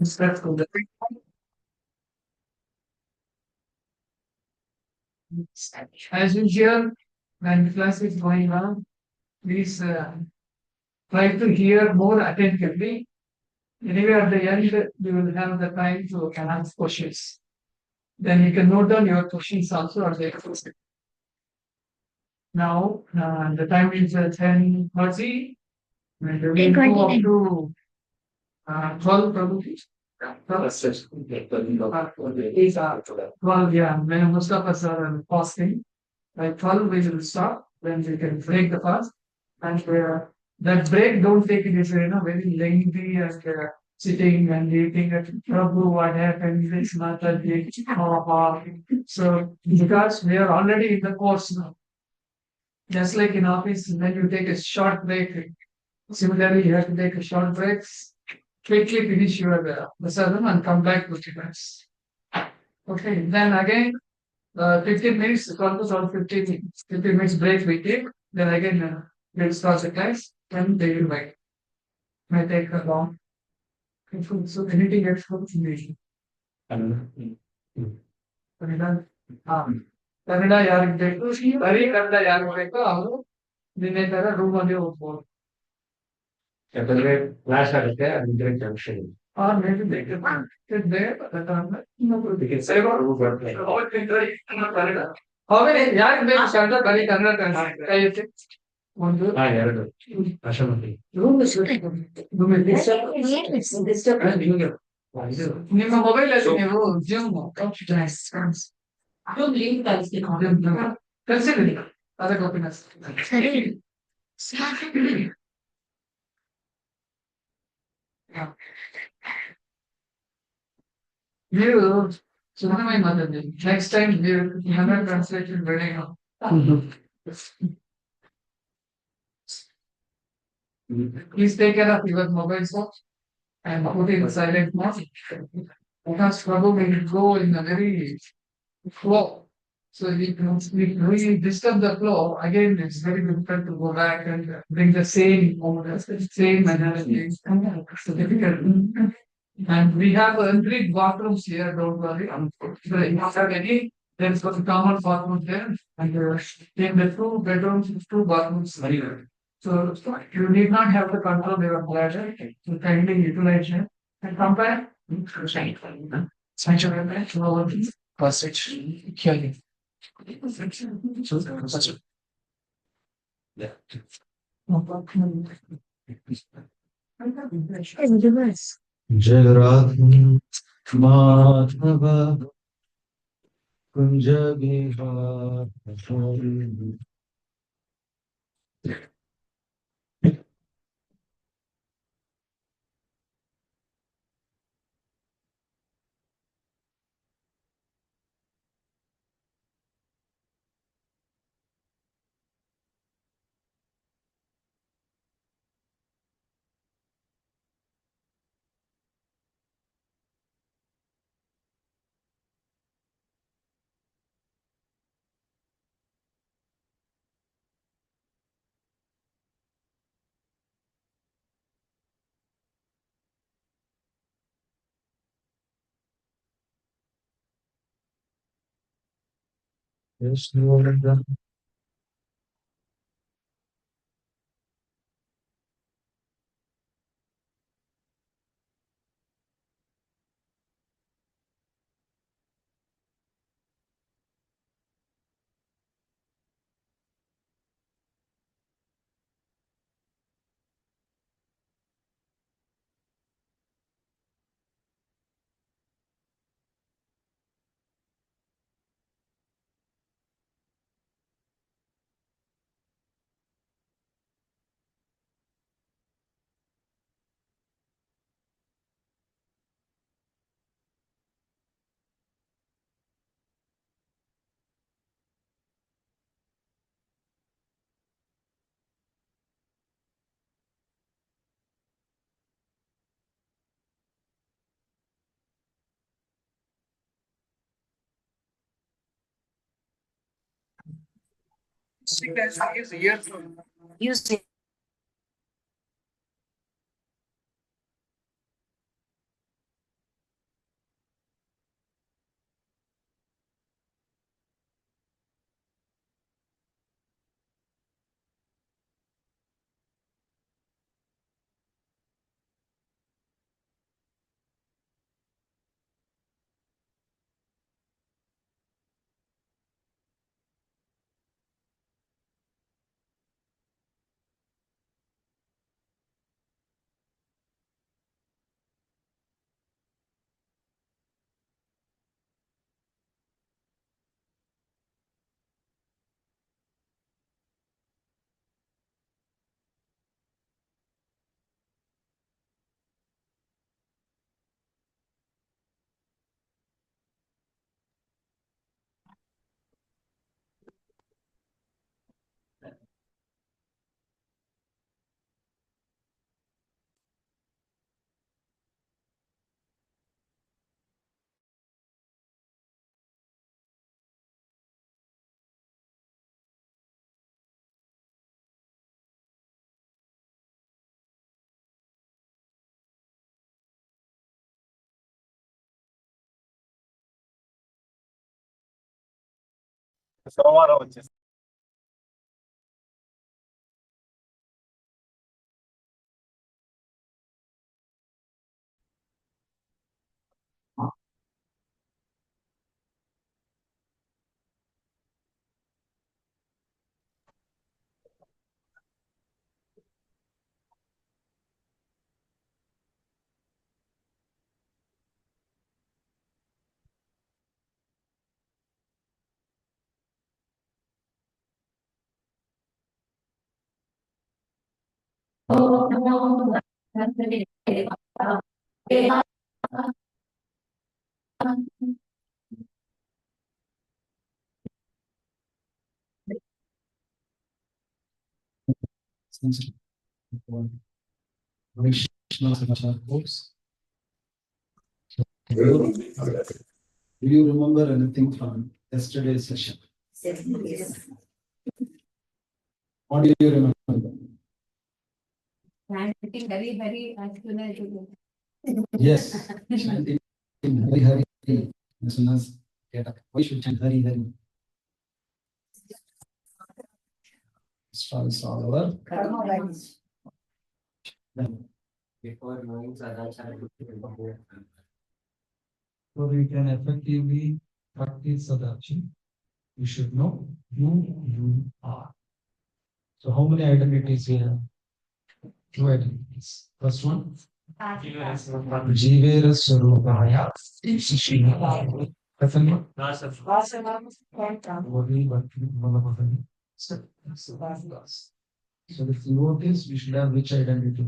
Start from the as usual, when class is going on, please try to hear more attentively. Anyway, at the end, you will have the time to can ask questions. Then you can note down your questions also at the end. Now, the time is 10:30, and we will go up to 12 probably. Well, yeah, when most of us are fasting, by 12 we will stop, then we can break the fast. And that break, don't take it as very lengthy and sitting and eating at Prabhu, what happened, this matter, so because we are already in the course now, just like in office, when you take a short break, similarly, you have to take a short break, quickly finish your prasadam and come back to class. Okay, then again, 15 minutes, it's almost all 15 minutes. 15 minutes break we take, then again we'll start the class, then they will wait. May take a long. So anything else for information? Kannada Kannada ಯಾರಿಗೆ ಬೇಕು ಬರೀ ಕನ್ನಡ ಯಾರಿಗೆ ಬೇಕೋ ಅವರು ನಿನ್ನೆ ತರ room ಅಲ್ಲಿ ಹೋಗ್ಬೋದು. ಯಾಕಂದ್ರೆ ಕ್ಲಾಸ್ ಆಗುತ್ತೆ ಅದಿದ್ರೆ junction maybe they can sit there at the time. We can say about Kannada ಅವೇ ಯಾರಿಗೆ ಬೇಕು ಕನ್ನಡ ಬರೀ ಕನ್ನಡ ಕೈ ಎತ್ತಿ ಒಂದು ಎರಡು ಅಶಮತಿ ನಿಮ್ಮ ಮೊಬೈಲ್ ಅಲ್ಲಿ ನೀವು ಜೂಮ್ ಕಲ್ಸಿರಿ ಅದಕ್ಕೆ ಓಪನ್ ಸರಿ ನೀವು ಸುಮ್ಮನೆ ಮಾತಾಡಿ ನೆಕ್ಸ್ಟ್ ಟೈಮ್ ನೀವು ಕನ್ನಡ ಟ್ರಾನ್ಸ್ಲೇಷನ್ ಬೇಡ please take care of your mobile phone and put it in silent mode because probably will go in a very flow. So if we disturb the flow, again it's very difficult to go back and bring the same same analogy. It's difficult. And we have 3 bathrooms here, don't worry. If you don't have any, there's a common bathroom there. And in the 2 bedrooms, 2 bathrooms. So you need not have to control your bladder. So kindly utilize it and come back. Passage. Hearing. Yeah. Jagrat Madhava Kunja Vihar. Yes, Lord. Use సోమవారం వచ్చేసి Do you remember anything from yesterday's session? Yes. What do you remember? Chanting Hari as soon as you Yes, chanting Hari as soon as get up. Why should chant Hari? It's all over. karma rights. Before knowing Sadachar, So we can effectively practice Sadachar. You should know who you are. So how many identities we have? Two identities. First one, Jivera Sarupaya. Second one, Body, Bhakti, Bhalavadani. So the devotees, we should have which identity?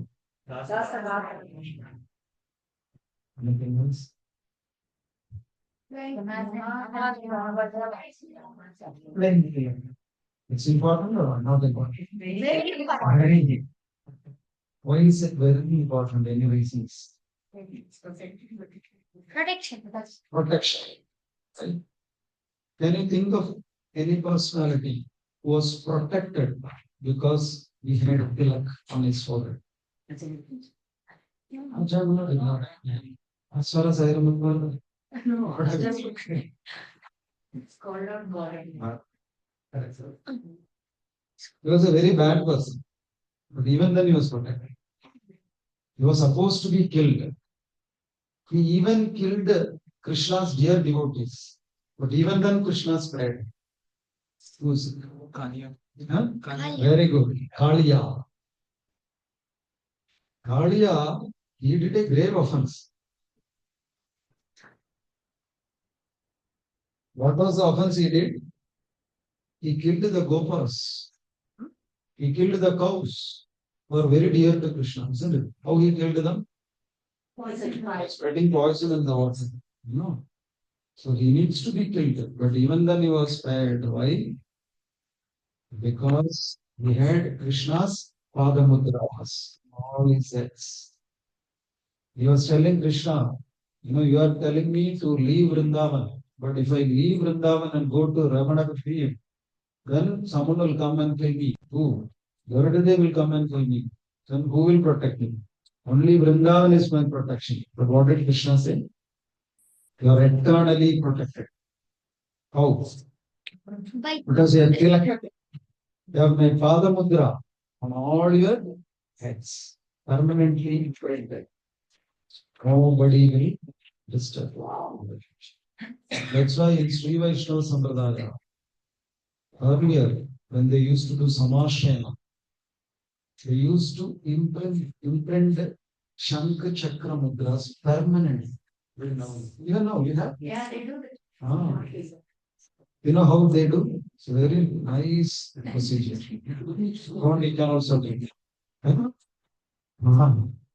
Anything else? It's important or not important? Very. Why is it very important? Any reasons? Protection. Protection. Right? Can you think of any personality who was protected because he had a tilak on his forehead? As far as I remember, It's called out God. he was a very bad person, but even then he was protected. He was supposed to be killed. He even killed Krishna's dear devotees. But even then Krishna spread. Who's Kaliya? Huh? Very good. Kaliya. Kaliya, he did a grave offense. What was the offense he did? He killed the gopas. He killed the cows who were very dear to Krishna, isn't it? How he killed them? Spreading poison in the water. No. So he needs to be killed. But even then he was spared. Why? Because he had Krishna's Padamudras, all his acts. He was telling Krishna, you are telling me to leave Vrindavan. But if I leave Vrindavan and go to Ramana field, then someone will come and kill me. Who? Garudadev will come and kill me. Then who will protect me? Only Vrindavan is my protection. But what did Krishna say? You are eternally protected. How? Because you are tilak. You have my Father Mudra on all your heads. Permanently imprinted. Nobody will disturb. That's why in Sri Vaishnava Sampradaya, earlier, when they used to do Samashayana, they used to imprint Shankha Chakra Mudras permanently. Even now, you have? Yeah, they do. You know how they do? It's a very nice procedure. God, you can also do it.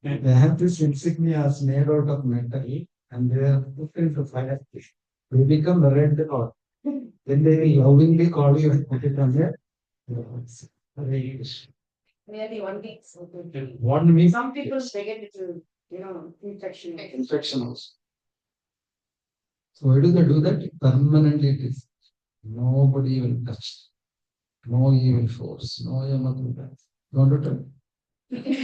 They have these insignias made out of metal and they are put into fire. They become red hot. Then they will lovingly call you and put it on their Nearly 1 week. 1 week. Some people they get it, infection. Infection also. So why do they do that? Permanently it is. Nobody will touch. No evil force. No Yamakuta. You want to tell? We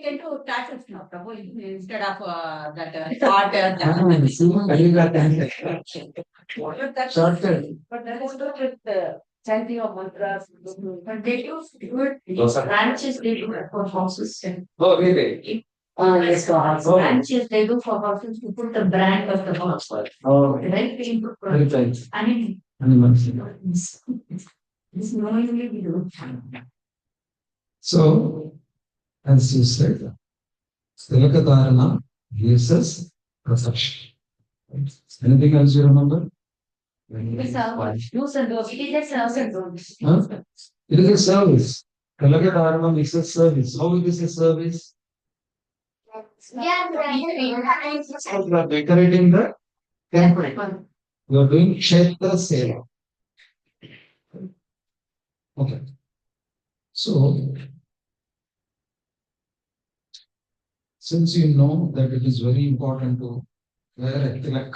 can do tattoos now, Prabhu, instead of that art. Shortcut. But that is not with the chanting of mantras. But they do branches, they do for houses. Oh, really? Yes, for house. Branches, they do for houses to put the brand of the house. Oh, Right, they put. very thanks. I mean, Animals. this knowingly we do. So, as you said, Tilakadharana gives us perception. Anything else you remember? It's a do's and don'ts. It is a do's and don'ts. Huh? It is a service. Tilakadharana is a service. How it is a service? Yeah, So you are decorating the temple. You are doing Kshetra Seva. Okay. So, since you know that it is very important to wear a tilak,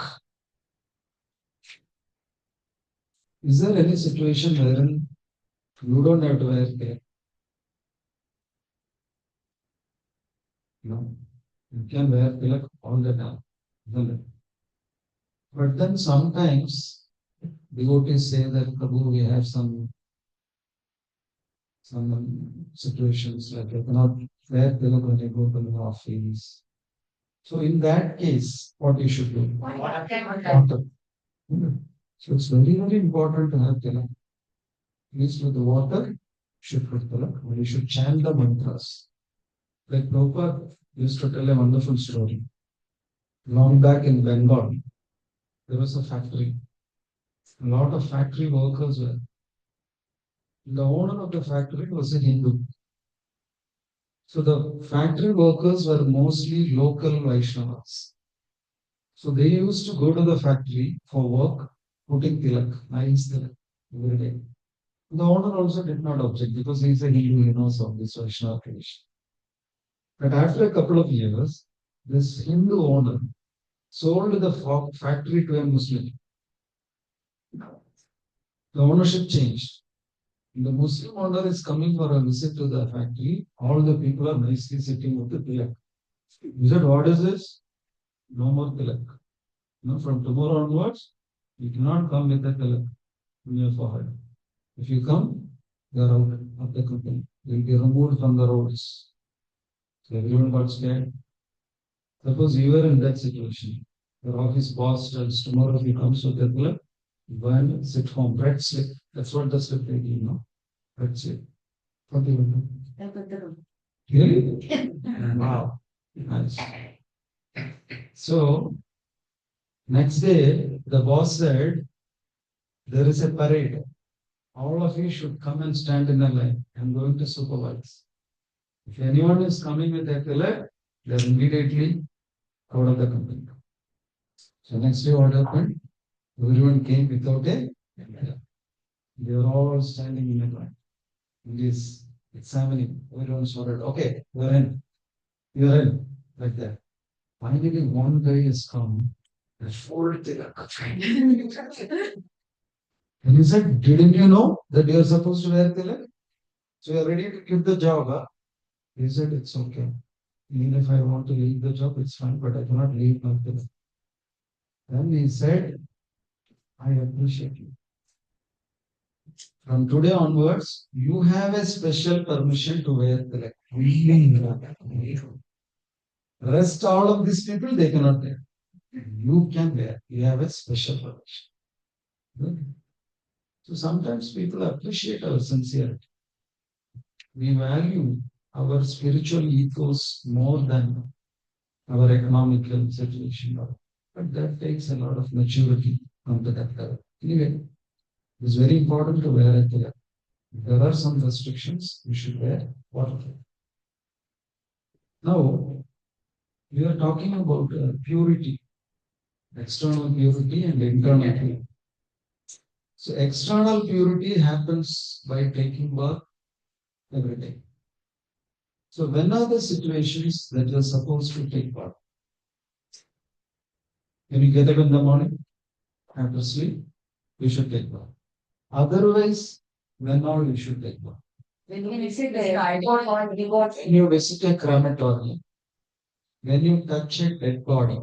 is there any situation wherein you don't have to wear tilak? No. You can wear tilak all the time, isn't it? But then sometimes devotees say that, Prabhu, we have some situations like you cannot wear tilak when you go to the office. So in that case, what you should do? Water. So it's very, very important to have tilak. Please with the water, should put tilak, but you should chant the mantras. Like Prabhupada used to tell a wonderful story. Long back in Bengal, there was a factory. A lot of factory workers were. The owner of the factory was a Hindu. So the factory workers were mostly local Vaishnavas. So they used to go to the factory for work, putting tilak, nice tilak, every day. The owner also did not object because he is a Hindu, he knows of this Vaishnava tradition. But after a couple of years, this Hindu owner sold the factory to a Muslim. The ownership changed. The Muslim owner is coming for a visit to the factory. All the people are nicely sitting with the tilak. He said, what is this? No more tilak. No, from tomorrow onwards, you cannot come with the tilak on your forehead. If you come, you are out of the company. You will be removed from the roads. So everyone got scared. Suppose you were in that situation. Your office boss tells tomorrow if he comes with the tilak, go and sit home. Red slip. That's what the slip they give, no? Red slip. What do you do? Really? Wow. Nice. So, next day, the boss said, there is a parade. All of you should come and stand in a line. I'm going to supervise. If anyone is coming with a tilak, they're immediately out of the company. So next day what happened? Everyone came without a tilak. They were all standing in a line. He is examining. Everyone shouted, okay, you're in. You're in. Like that. Finally, one guy has come. The full tilak. And he said, didn't you know that you are supposed to wear tilak? So you are ready to give the job, huh? He said, it's okay. Even if I want to leave the job, it's fine, but I cannot leave my tilak. Then he said, I appreciate you. From today onwards, you have a special permission to wear tilak. Rest all of these people, they cannot wear. You can wear. You have a special permission. Good. So sometimes people appreciate our sincerity. We value our spiritual ethos more than our economical situation. But that takes a lot of maturity from the level. Anyway, it's very important to wear a tilak. If there are some restrictions, you should wear waterproof. Now, we are talking about purity, external purity and internal purity. So external purity happens by taking bath every day. So when are the situations that you are supposed to take bath? When you get up in the morning, after sleep, you should take bath. Otherwise, when all you should take bath? When you visit the reward or reward. When you visit a crematorium, when you touch a dead body,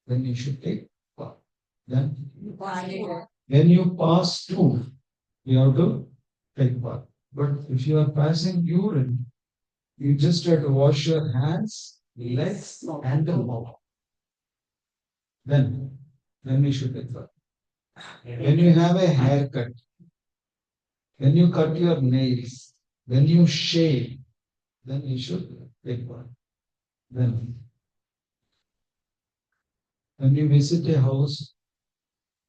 then you should take bath. Then when you pass through, you have to take bath. But if you are passing urine, you just have to wash your hands, legs, and the mouth. Then we should take bath. When you have a haircut, when you cut your nails, when you shave, then you should take bath. Then when you visit a house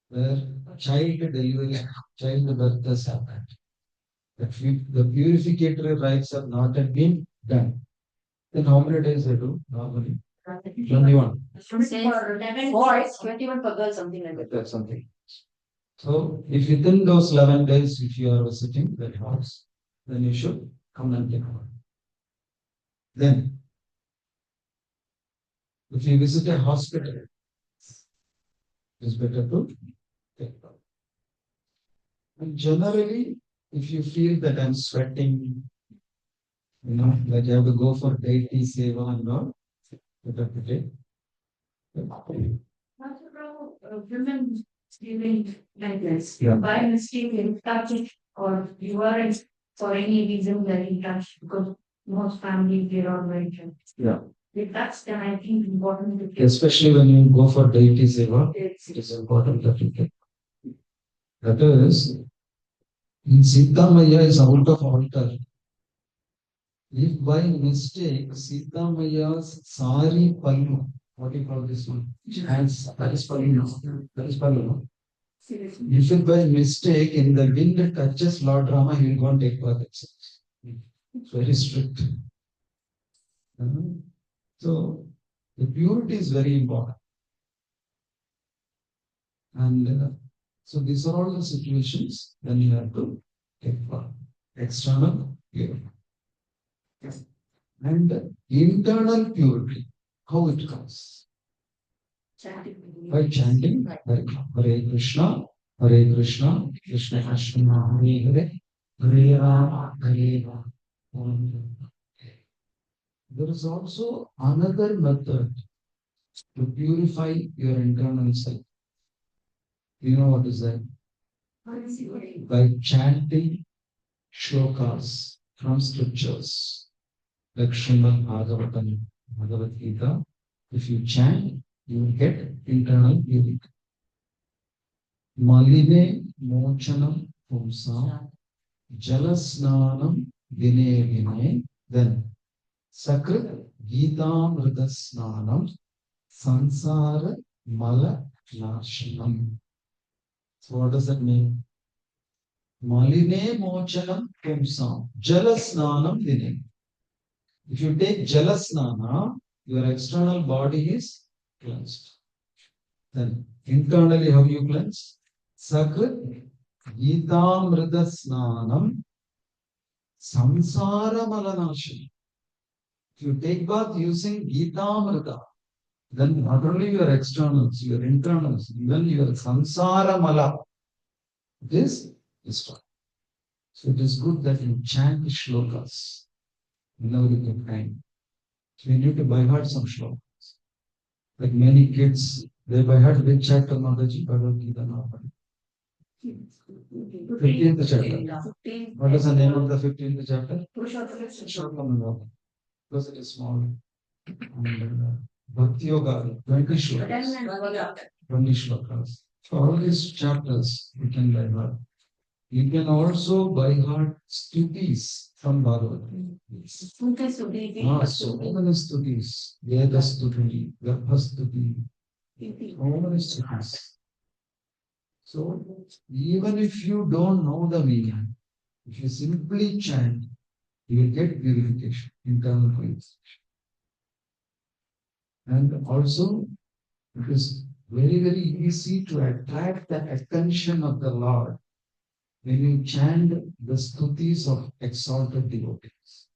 where child delivery, child birth has happened, the purificatory rites have not yet been done. Then how many days they do normally? 21. For 11 boys, 21 for girls, something like that. That's something. So if within those 11 days, if you are visiting that house, then you should come and take one. Then, if you visit a hospital, it's better to take one. And generally, if you feel that I'm sweating, like you have to go for deity seva and all, better to take. Women feeling like this, Yeah. by mistake in touch it, or you are for any reason very touched because most families they are very touched. Yeah. If that's then I think important to Especially when you go for deity seva, it is important that you take. That is, in Sita Maya is out of altar. If by mistake Sita Maya's sari pallu, what do you call this one? Hands, that is pallu. That is pallu. If it by mistake in the wind touches Lord Rama, he will go and take bath itself. It's very strict. So the purity is very important. And so these are all the situations when you have to take bath. External purity. And internal purity, how it comes? By chanting Hare Krishna, Krishna Krishna, Hare Hare, Hare Rama, Hare Rama. There is also another method to purify your internal self. You know what is that? By chanting shlokas from scriptures. Like Srimad Bhagavatam, Bhagavad Gita, if you chant, you will get internal purity. Maline mochanam pumsa, jalasnanam dine dine, then sakrit Gitamrita snanam, sansara mala nashanam. So what does that mean? Maline mochanam pumsa, jalasnanam dine. If you take jalasnana, your external body is cleansed. Then internally, how you cleanse? Sakrit Gitamrita Snanam Samsara Malanasham. If you take bath using Gitamrita, then not only your externals, your internals, even your Samsara Mala, this is fine. So it is good that you chant shlokas. Whenever you get time. So you need to by heart some shlokas. Like many kids, they by heart which chapter Mataji Bhagavad Gita now. 15th chapter. What is the name of the 15th chapter? Purushottam. Because it is small. And Bhakti Yoga, 20 shlokas. 20 shlokas. So all these chapters you can by heart. You can also by heart stutis from Bhagavad. So many stutis. Veda stuti, Garbha stuti. So many stutis. So even if you don't know the meaning, if you simply chant, you will get purification, internal purification. And also, it is very, very easy to attract the attention of the Lord when you chant the stutis of exalted devotees.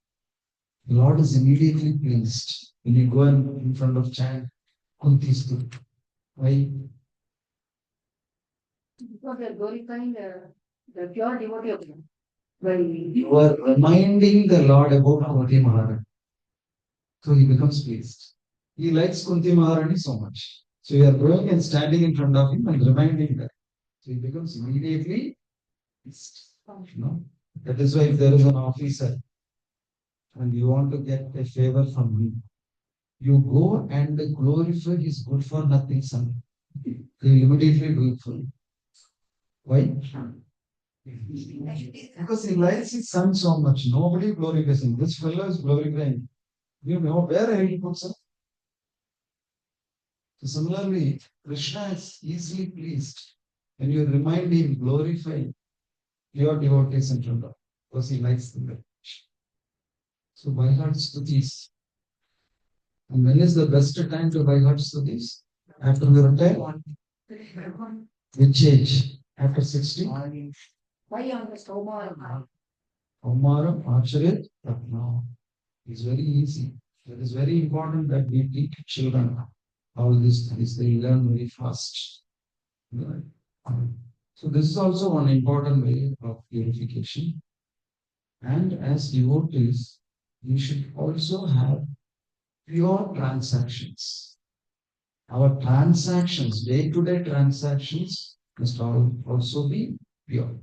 The Lord is immediately pleased when you go in front of chant Kunti Stuti. Why? Because they are glorifying the pure devotee of Him. You are reminding the Lord about Kunti Maharani. So he becomes pleased. He likes Kunti Maharani so much. So you are going and standing in front of him and reminding that. So he becomes immediately pleased. No? That is why if there is an officer and you want to get a favor from him, you go and glorify his good for nothing son. He will immediately do it for you. Why? Because he likes his son so much. Nobody glorifies him. This fellow is glorifying. You know where he puts him. So similarly, Krishna is easily pleased when you remind him, glorify your devotees in front of him, because he likes them very much. So by heart stutis. And when is the best time to by heart stutis? After we retire? Which age? After 60? Omaram, Acharit, no. It's very easy. It is very important that we teach children all these things. They learn very fast. Right? So this is also one important way of purification. And as devotees, we should also have pure transactions. Our transactions, day-to-day transactions, must also be pure.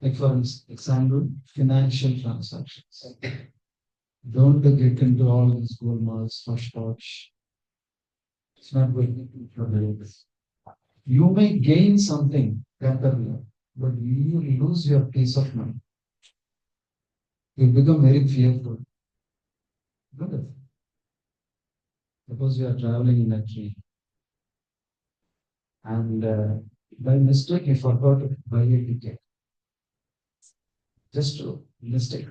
Like for example, financial transactions. Don't get into all these gulmas, hush. It's not good for the You may gain something temporarily, but you will lose your peace of mind. You become very fearful. Look at it. Suppose you are traveling in a train and by mistake you forgot to buy a ticket. Just a mistake.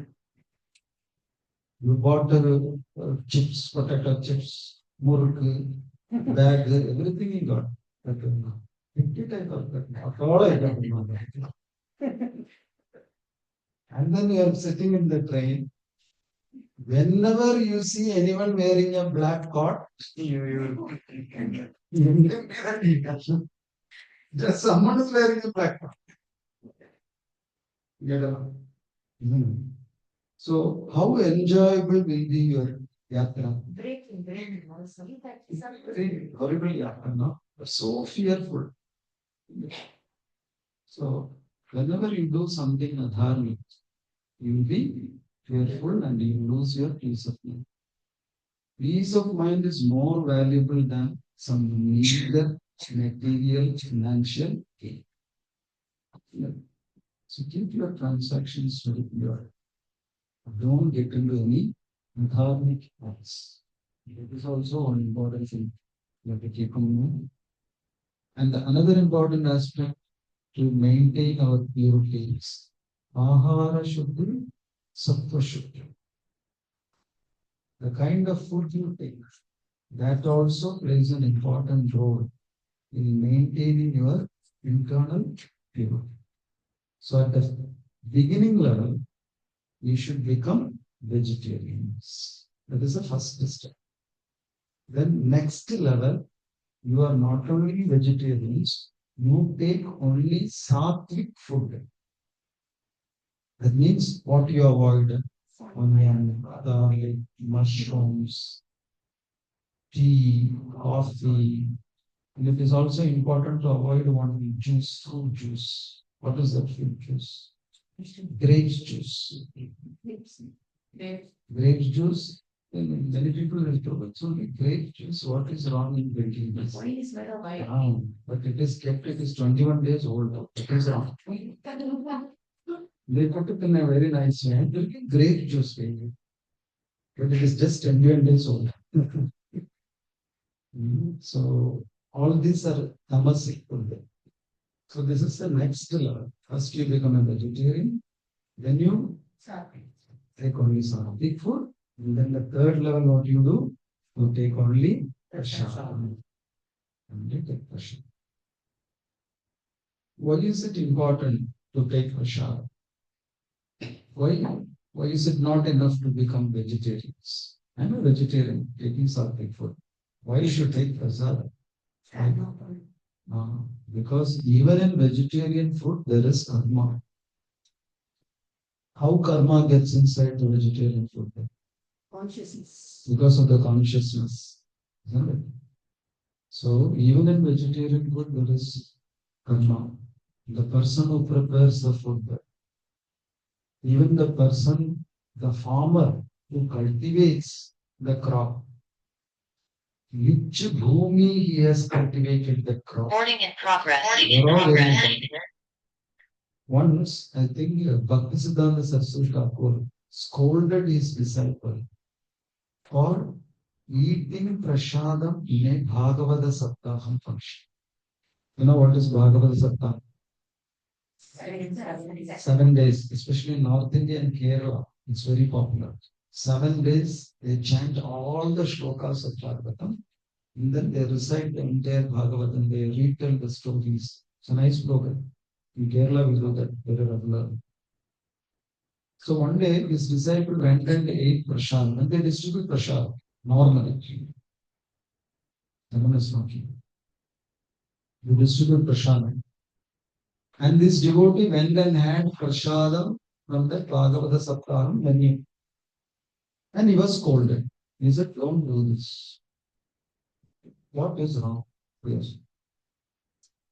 You bought chips, potato chips, muruk, bag, everything you got. But ticket I forgot. Not all I got. And then you are sitting in the train. Whenever you see anyone wearing a black coat, you just someone is wearing a black coat. Get along. So, how enjoyable will be your yatra? Very horrible yatra, no? But so fearful. So, whenever you do something adharmic, you will be fearful and you lose your peace of mind. Peace of mind is more valuable than some meager material financial gain. So keep your transactions very pure. Don't get into any dharmic acts. That is also an important thing you have to keep in mind. And another important aspect to maintain our purity is ahara shuddhi, sattva shuddhi. The kind of food you take, that also plays an important role in maintaining your internal purity. So at the beginning level, you should become vegetarians. That is the first step. Then next level, you are not only vegetarians, you take only sattvic food. That means what you avoid: onion, garlic, mushrooms, tea, coffee. And it is also important to avoid one juice, fruit juice. What is that fruit juice? Grape juice. Grape juice. Many people will talk about only grape juice. What is wrong in drinking this? But it is kept, it is 21 days old. It is wrong. They put it in a very nice way. Drinking grape juice, baby. But it is just 21 days old. So all these are tamasic food. So this is the next level. First you become a vegetarian, then you take only sattvic food, and then the third level what you do, you take only prasad. And you take prasad. Why is it important to take prasad? Why is it not enough to become vegetarians? I'm a vegetarian taking sattvic food. Why you should take prasad? Because even in vegetarian food there is karma. How karma gets inside the vegetarian food? Consciousness. Because of the consciousness. Isn't it? So even in vegetarian food, there is karma. The person who prepares the food, even the person, the farmer who cultivates the crop, which bhumi he has cultivated the crop. Recording in progress. They're all very important. Once, I think Bhaktisiddhanta Saraswati Thakur scolded his disciple for eating prashadam in a Bhagavata Saptaham function. You know what is Bhagavata Saptaham? 7 days, especially in North India and Kerala, it's very popular. 7 days, they chant all the shlokas of Bhagavatam, and then they recite the entire Bhagavatam, they retell the stories. It's a nice program. In Kerala, we do that very regularly. So one day, his disciple went and ate prasad, and they distribute prasad normally. Someone is knocking. They distribute prasad. And this devotee went and had prasadam from the Bhagavata Saptaham menu. And he was scolded. He said, don't do this. What is wrong? Yes.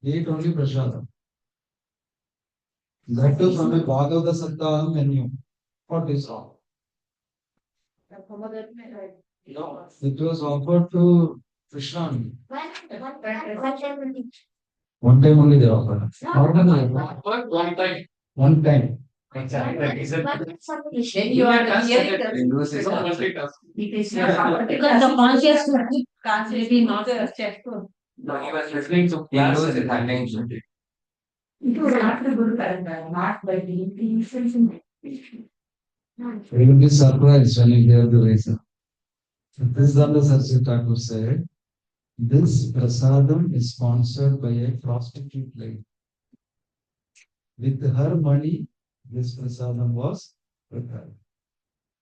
He ate only prasadam. That too from a Bhagavata Saptaham menu. What is wrong? No, it was offered to Krishna. One time only they offered. One time. One time. When you are hearing because the consciousness can't be not a chest. No, he was listening to class with attention. It was not a good character, not by the You will be surprised when you hear the reason. This Danda Saraswati Thakur said, this prasadam is sponsored by a prostitute lady. With her money, this prasadam was prepared.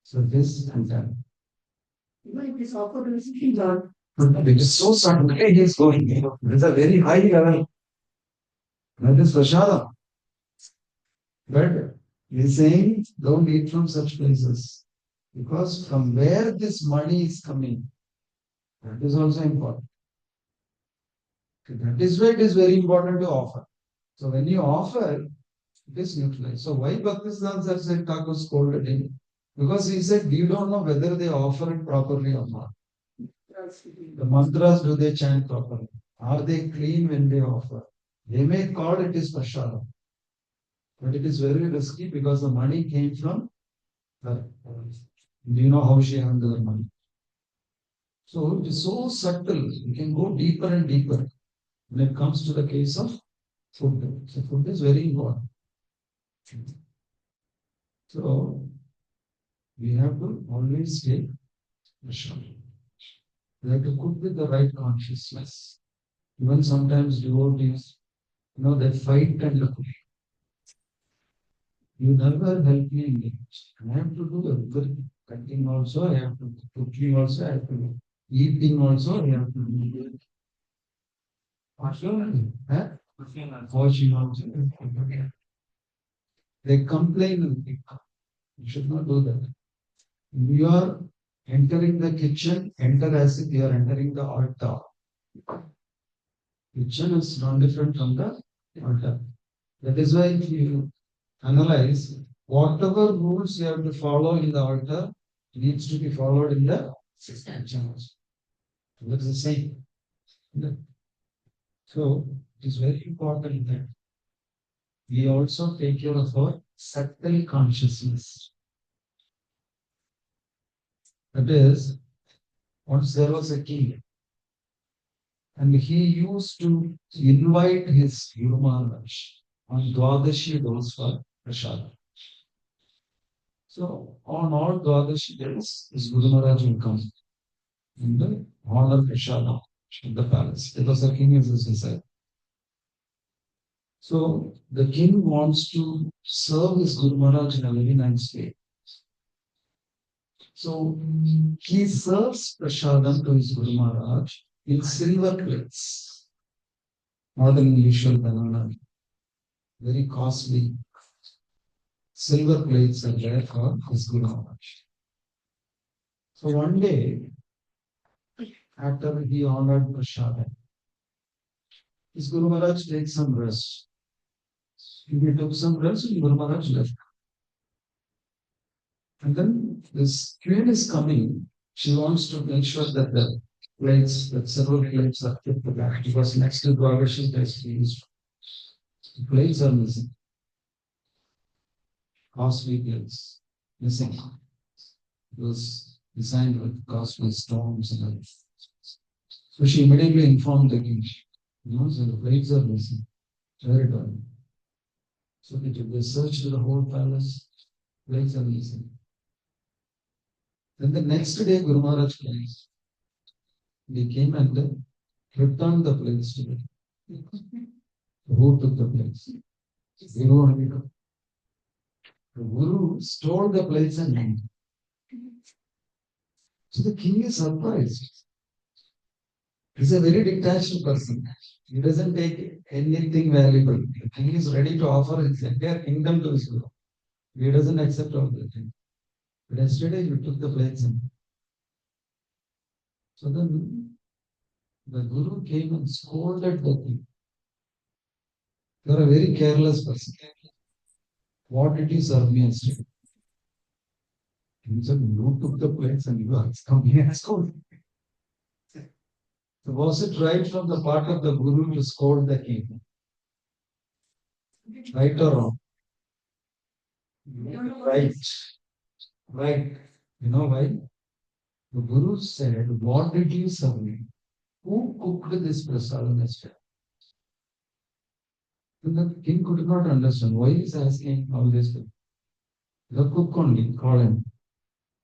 So this is done. It is offered to the Lord. It is so suddenly he is going. It is a very high level. That is prasadam. But he is saying, don't eat from such places. Because from where this money is coming, that is also important. That is why it is very important to offer. So when you offer, it is neutralized. So why Bhaktisiddhanta Saraswati Thakur scolded him? Because he said, you don't know whether they offer it properly or not. The mantras, do they chant properly? Are they clean when they offer? They may call it is prashadam. But it is very risky because the money came from her. Do you know how she earned her money? So it is so subtle. You can go deeper and deeper when it comes to the case of food. So food is very important. So we have to always take prashadam. We have to cook with the right consciousness. Even sometimes devotees, they fight and cook. You never help me engage. I have to do everything. Cutting also, I have to do. Cooking also, I have to do. Eating also, I have to do. Washing also. They complain. You should not do that. You are entering the kitchen, enter as if you are entering the altar. Kitchen is not different from the altar. That is why if you analyze, whatever rules you have to follow in the altar needs to be followed in the kitchen also. That is the same. So it is very important that we also take care of our subtle consciousness. That is, once there was a king, and he used to invite his Guru Maharaj on Dwadashi days for prasad. So on all Dwadashi days, his Guru Maharaj will come in the honor prasad of the palace, because the king is his disciple. So the king wants to serve his Guru Maharaj in a very nice way. So he serves prasadam to his Guru Maharaj in silver plates, not in usual banana, very costly silver plates are there for his Guru Maharaj. So one day, after he honored Prashad, his Guru Maharaj takes some rest. He took some rest and Guru Maharaj left. And then this queen is coming. She wants to make sure that the plates, that several plates are kept back because next to Dwagashi there is the plates are missing. Costly plates missing. It was designed with costly stones and everything. So she immediately informed the king. So the plates are missing. Very well. So they searched the whole palace. Plates are missing. Then the next day, Guru Maharaj came. He came and returned the plates to them. Who took the plates? Guru. The Guru stole the plates and went. So the king is surprised. He's a very detached person. He doesn't take anything valuable. The king is ready to offer his entire kingdom to his Guru. He doesn't accept all the things. But yesterday you took the plates and so then the Guru came and scolded the king. You are a very careless person. What did you serve me yesterday? He said, you took the plates and you are coming and scolding. So was it right from the part of the Guru to scold the king? Right or wrong? Right. Right. You know why? The Guru said, what did you serve me? Who cooked this prasadam yesterday? The king could not understand why he is asking all this. The cook only, call him.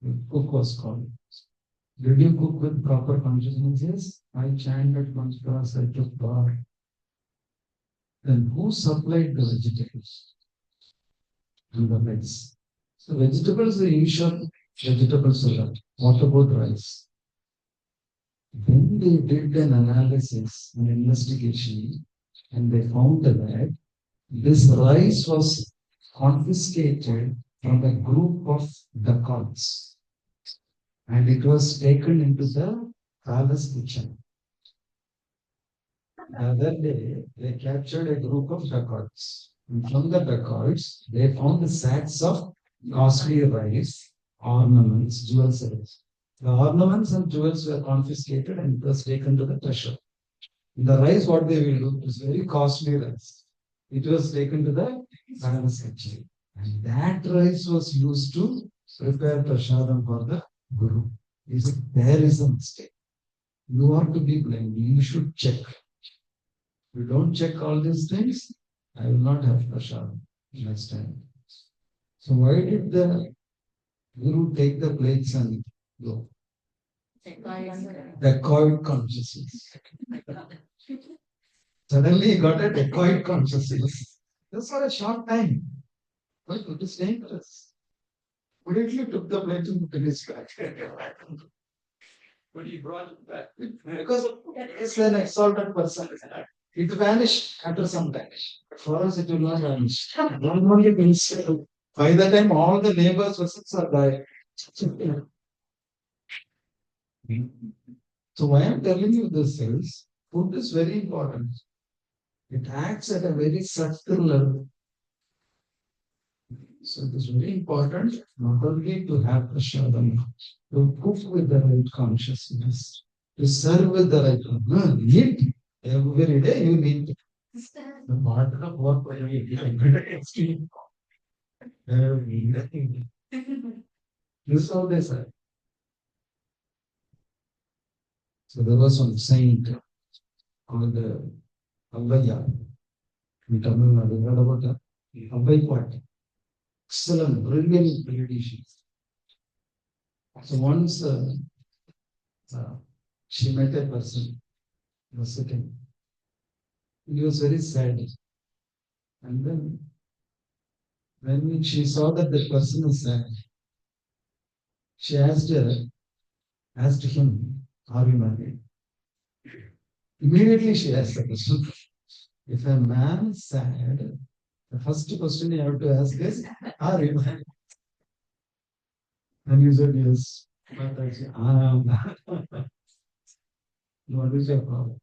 The cook was called. Did you cook with proper consciousness? Yes, I chanted mantras, I took bath. Then who supplied the vegetables? And the rice. So vegetables are usual vegetables are. What about rice? Then they did an analysis, an investigation, and they found that this rice was confiscated from a group of dacoits and it was taken into the palace kitchen. The other day, they captured a group of dacoits. And from the dacoits, they found the sacks of costly rice, ornaments, jewels. The ornaments and jewels were confiscated and it was taken to the treasure. The rice, what they will do, is very costly rice. It was taken to the palace kitchen. And that rice was used to prepare prasadam for the Guru. He said, there is a mistake. You are to be blamed. You should check. If you don't check all these things, I will not have prasadam next time. So why did the Guru take the plates and go? Dacoit consciousness. Suddenly he got a dacoit consciousness. Just for a short time. But it is dangerous. Immediately took the plate and put in his bag. But he brought it back. Because it's an exalted person. It vanished after some time. But for us, it will not vanish. Normally means by the time all the neighbors' vessels are died. So why I'm telling you this is, food is very important. It acts at a very subtle level. So it is very important not only to have prasadam, to cook with the right consciousness, to serve with the right need. Every day you need the part of work where you get extreme. This is how they say. So there was one saint called Avaya. In Tamil Nadu, heard about that? Avaya party. Excellent, brilliant lady. So once she met a person, he was sitting. He was very sad. And then when she saw that the person is sad, she asked him, are you married? Immediately she asked the question. If a man is sad, The first question you have to ask is, are you married? And you said yes. But I said, what is your problem?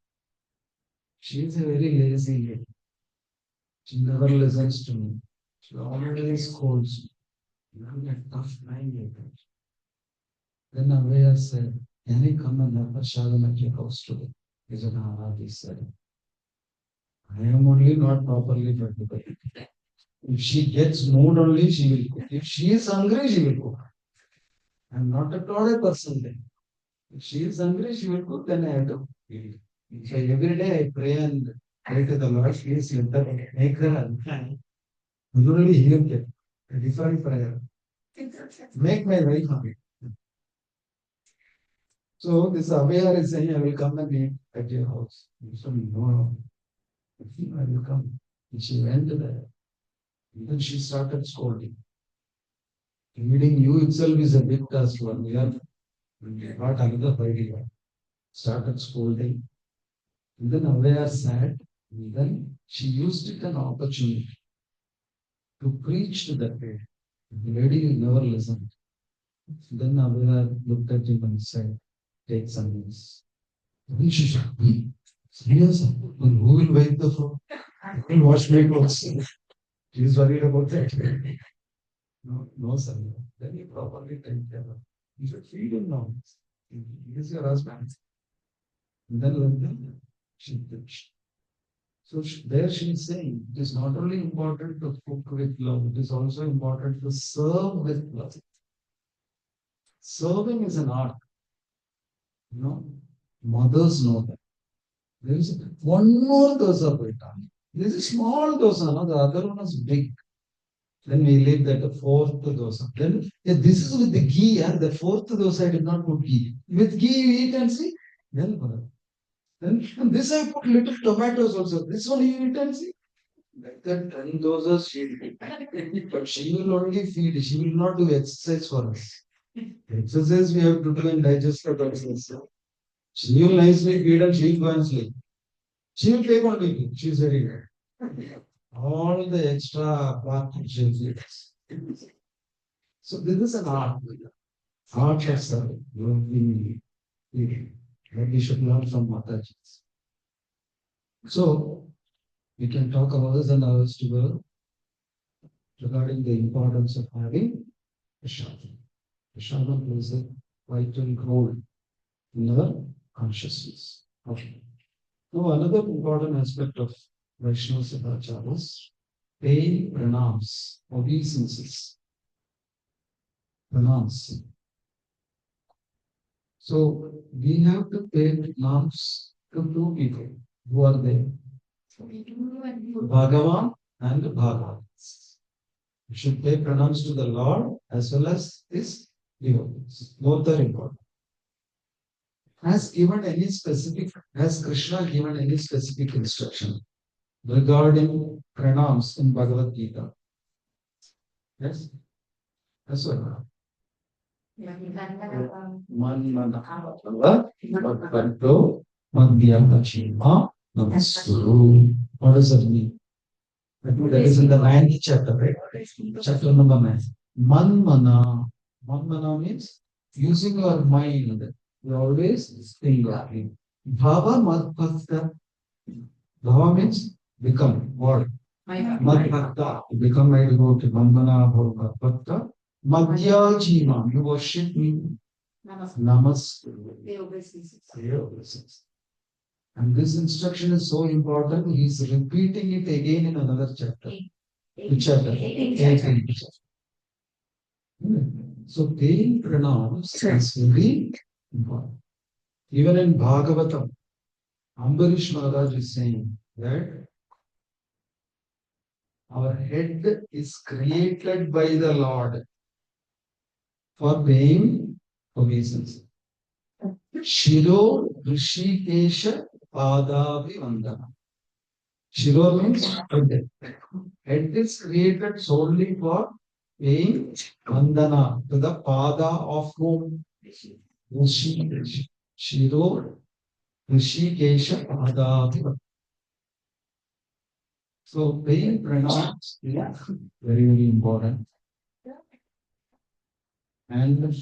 She is a very lazy lady. She never listens to me. She always scolds me. You have a tough time like that. Then Avaya said, can I come and have a shadam at your house today? He said, he said, I am only not properly fed. If she gets mood only, she will cook. If she is hungry, she will cook. I am not at all a person then. If she is hungry, she will cook, then I have to eat. So every day I pray and pray to the Lord, please let her make her understand. Usually he will get a different prayer. Make my wife happy. So this Abhayar is saying, I will come and eat at your house. So no, I will come. And she went there. And then she started scolding. Meeting you itself is a big task for me. We got another idea. Started scolding. And then Avaya sat. And then she used it an opportunity to preach to that lady. The lady never listened. Then Avaya looked at him and said, take some news. Then she said, serious? Who will wipe the floor? Who will wash my clothes? She is worried about that. No, no, sir. Then you properly take care of. You should feed him now. He is your husband. And then she preached. So there she is saying it is not only important to cook with love, it is also important to serve with love. Serving is an art. You know, mothers know that. There is one more dosa done. There is a small dosa, no? The other one is big. Then we leave that the fourth dosa. Then this is with the ghee, and the fourth dosa I did not put ghee. With ghee you eat and see. Then this I put little tomatoes also. This one you eat and see. Like that 10 dosas she will eat. But she will only feed. She will not do exercise for us. Exercise we have to do and digest the process. She will nicely feed and she will go and sleep. She will take only. She is very good. All the extra plastic she will feed us. So this is an art. Art of serving. That we should learn from Mataji. So we can talk hours and hours together regarding the importance of having prashadam. Prashadam plays a vital role in our consciousness. Okay. Now another important aspect of Vaishnava Sadachar is paying pranams, obeisances. Pranams. So we have to pay pranams to two people. Who are they? Bhagavan and Bhagavan. You should pay pranams to the Lord as well as his devotees. Both are important. Has Krishna given any specific instruction regarding pranams in Bhagavad Gita? Yes? That's what. What does that mean? That is in the 9th chapter, right? Chapter number 9. Manmana. Manmana means using your mind. You always think of him. Bhava madbhakta. Bhava means become. What? Madbhakta. Become my devotee. Manmana bhava madbhakta. Madhyajima. You worship me. Namaste. Pay obeisance. And this instruction is so important, he is repeating it again in another chapter. Which chapter? 18th chapter. So paying pranams is very important. Even in Bhagavatam, Ambarish Maharaj is saying that our head is created by the Lord for paying obeisance. Shiro Rishikesha Padabhivandana. Shiro means head. Head is created solely for paying Vandana to the Pada of whom? Rishikesha. Shiro Rishikesha Padabhivandana. So paying pranams is very, very important. And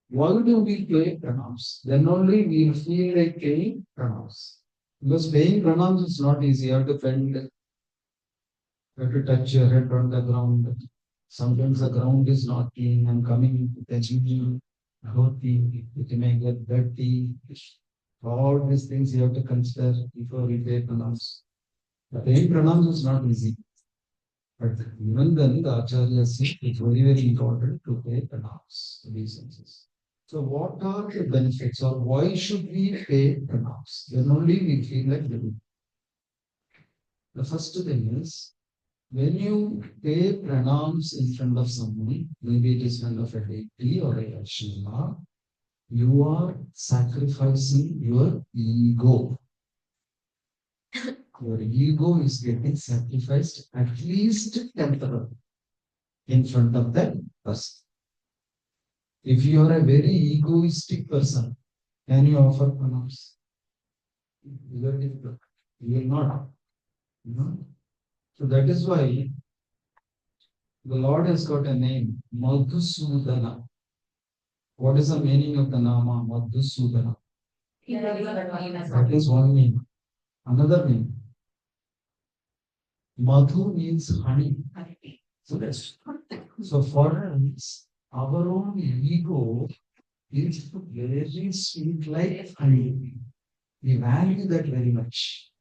why do we pay pranams? Then only we feel like paying pranams. Because paying pranams is not easy. You have to bend, you have to touch your head on the ground. Sometimes the ground is not clean and coming touching you, dhoti, it may get dirty. All these things you have to consider before we pay pranams. The paying pranams is not easy. But even then, the Acharya said it's very, very important to pay pranams, obeisances. So, what are the benefits or why should we pay pranams? Then only we feel like doing. The first thing is when you pay pranams in front of someone, maybe it is in front of a deity or a Shiva, you are sacrificing your ego. Your ego is getting sacrificed at least temporarily in front of that person. If you are a very egoistic person, can you offer pranams? Very difficult. You will not. You know? So that is why the Lord has got a name, Madhusudana. What is the meaning of the Nama Madhusudana? That is one meaning. Another meaning. Madhu means honey. So for us, our own ego is very sweet like honey. We value that very much.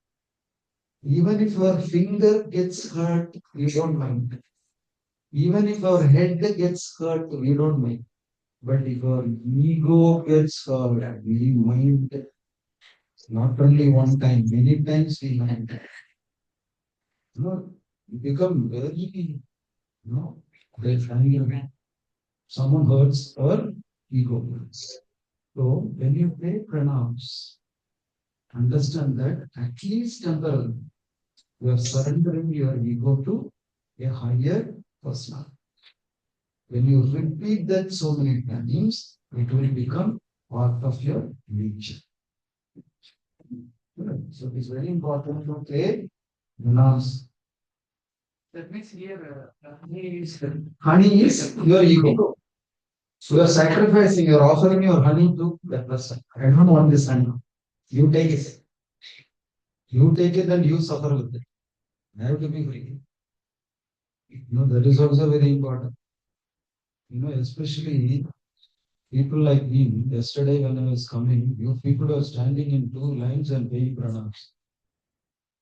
Even if our finger gets hurt, we don't mind. Even if our head gets hurt, we don't mind. But if our ego gets hurt, we mind. Not only one time, many times we mind. You know, we become very, very angry. Someone hurts our ego. So when you pay pranams, understand that at least temporarily, you are surrendering your ego to a higher person. When you repeat that so many times, it will become part of your nature. So it is very important to pay pranams. That means here, Honey is your ego. So you are sacrificing, you are offering your honey to that person. I don't want this honey. You take it. You take it and you suffer with it. I have to be free. That is also very important. Especially people like me. Yesterday when I was coming, you people were standing in two lines and paying pranams.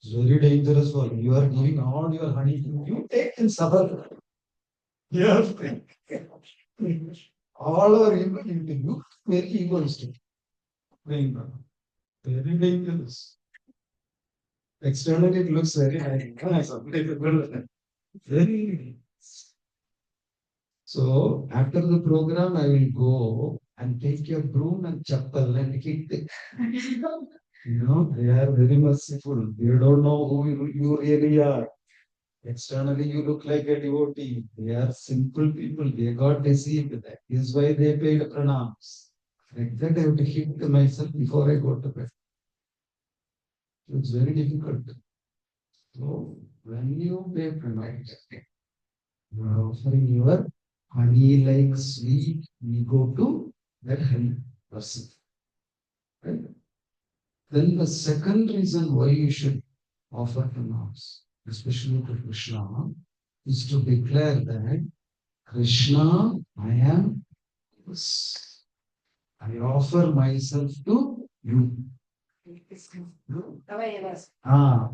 It's very dangerous for you. You are giving all your honey to you take and suffer. Yes. All our ego into you, very egoistic. Paying pranam. Very dangerous. Externally, it looks very nice. Very. So after the program, I will go and take your broom and chappal and hit it. They are very merciful. You don't know who you really are. Externally, you look like a devotee. They are simple people. They got deceived. That is why they paid pranams. Like that, I have to hit myself before I go to bed. It's very difficult. So when you pay pranams, you are offering your honey like sweet ego to that honey person. Right? Then the second reason why you should offer pranams, especially to Krishna, is to declare that Krishna, I am this. I offer myself to you.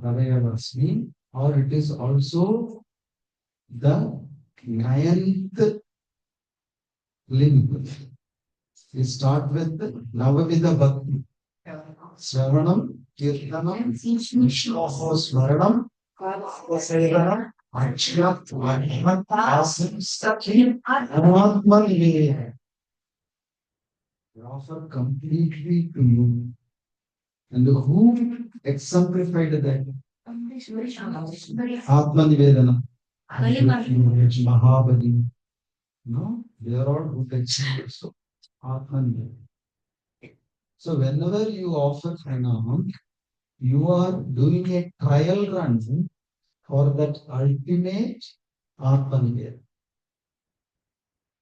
Tavayavasmi, or it is also the ninth link. We start with Navavida Bhakti. Sravanam, Kirtanam, Vishnoho Smaranam, Sevanam, Archanat, Vahimat, Asim, Sakim, Anatman Vivek. We offer completely to you. And who exemplified that? Atman Nivedana. Mahabali. No, they are all good examples of Atman Nivedana. So whenever you offer pranam, you are doing a trial run for that ultimate Atmaniveda.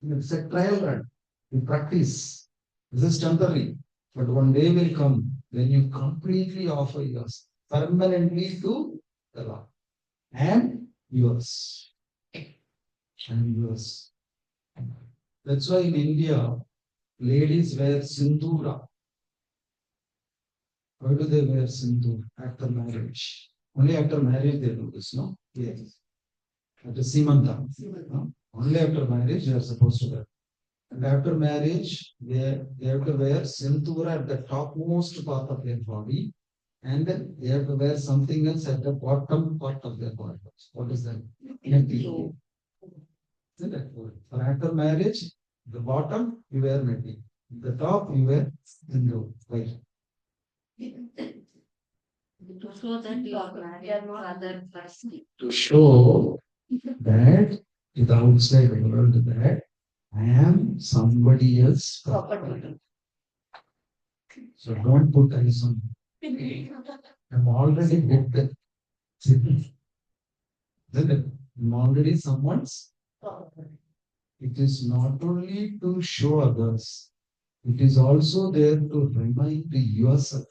It's a trial run. You practice. This is temporary. But one day will come when you completely offer yours permanently to the Lord. And yours. And yours. That's why in India, ladies wear sindura. Why do they wear sindoor after marriage? Only after marriage they do this, no? Yes. At the Simanta. No? Only after marriage they are supposed to wear. And after marriage, they have to wear sindoor at the topmost part of their body. And they have to wear something else at the bottom part of their body. What is that? Neti. Isn't it? For after marriage, the bottom you wear neti. The top you wear sindoor. Right. To show that you are married to other person. To show that to the outside world that I am somebody else property. So don't put eyes on me. I'm already booked. I'm already someone's property. It is not only to show others, it is also there to remind yourself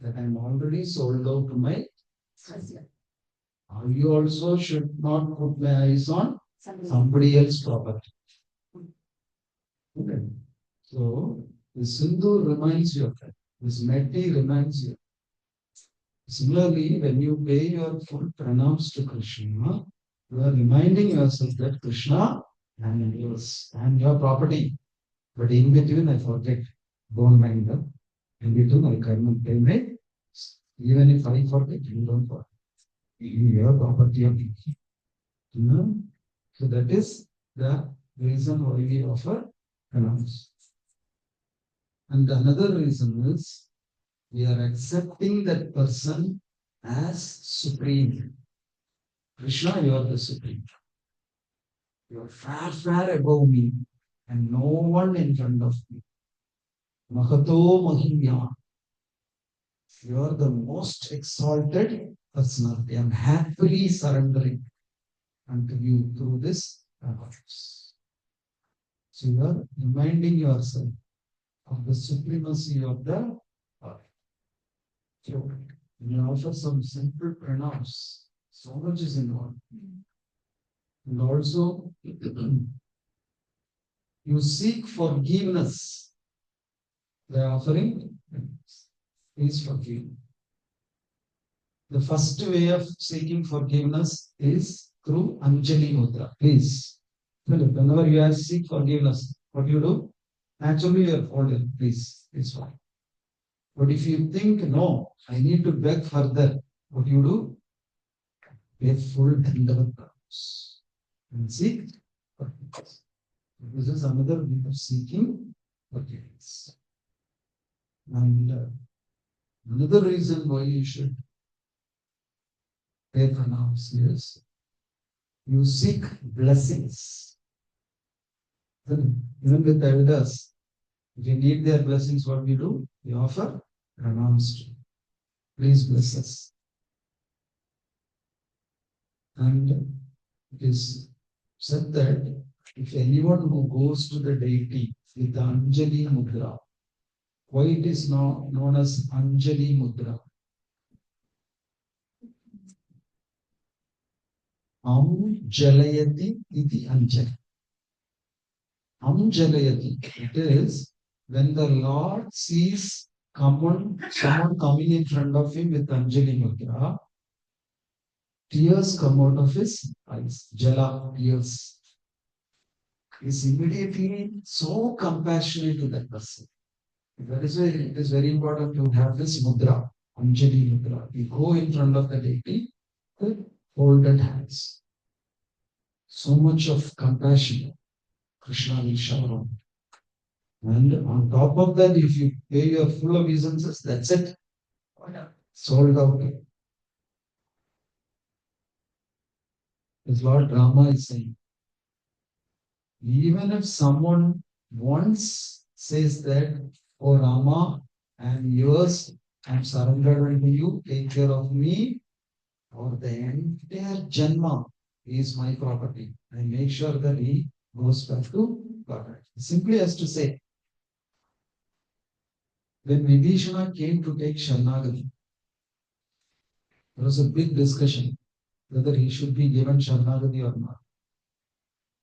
that I'm already sold out to my husband. You also should not put my eyes on somebody else's property. Okay. So the Sindhu reminds you of that. This Meti reminds you. Similarly, when you pay your full pranams to Krishna, you are reminding yourself that Krishna and yours and your property. But in between, I forget. Don't mind them. In between, I can't pay my. Even if I forget, you don't forget. Your property of you know. So that is the reason why we offer pranams. And another reason is we are accepting that person as supreme. Krishna, you are the supreme. You are far, far above me and no one in front of me. Mahato Mahimya. You are the most exalted personality. I am happily surrendering unto you through this practice. So you are reminding yourself of the supremacy of the Lord. So you offer some simple pranams. So much is involved. And also, you seek forgiveness. The offering is forgiveness. The first way of seeking forgiveness is through Anjali Mudra. Please, whenever you seek forgiveness, what you do? Naturally, you are folded. Please, it's fine. But if you think, no, I need to beg further, what you do? Pay full Dandavat pranams and seek forgiveness. This is another way of seeking forgiveness. And another reason why you should pay pranams is you seek blessings. Even with elders, if you need their blessings, what we do? We offer pranams to. Please bless us. And it is said that if anyone who goes to the deity with the Anjali Mudra, why it is now known as Anjali Mudra? Jalayati iti Anjali. Jalayati. It is when the Lord sees someone coming in front of him with Anjali Mudra, tears come out of his eyes. Jala, tears. He is immediately so compassionate to that person. That is why it is very important to have this mudra, Anjali Mudra. You go in front of the deity with folded hands. So much of compassion Krishna will shower on. And on top of that, if you pay your full obeisances, that's it. Sold out. As Lord Rama is saying, even if someone once says that, oh Rama, I am yours, I am surrendered unto you, take care of me, or the entire Janma is my property. I make sure that he goes back to God. Simply as to say, when Vibhishana came to take Sharanagati, there was a big discussion whether he should be given Sharanagati or not.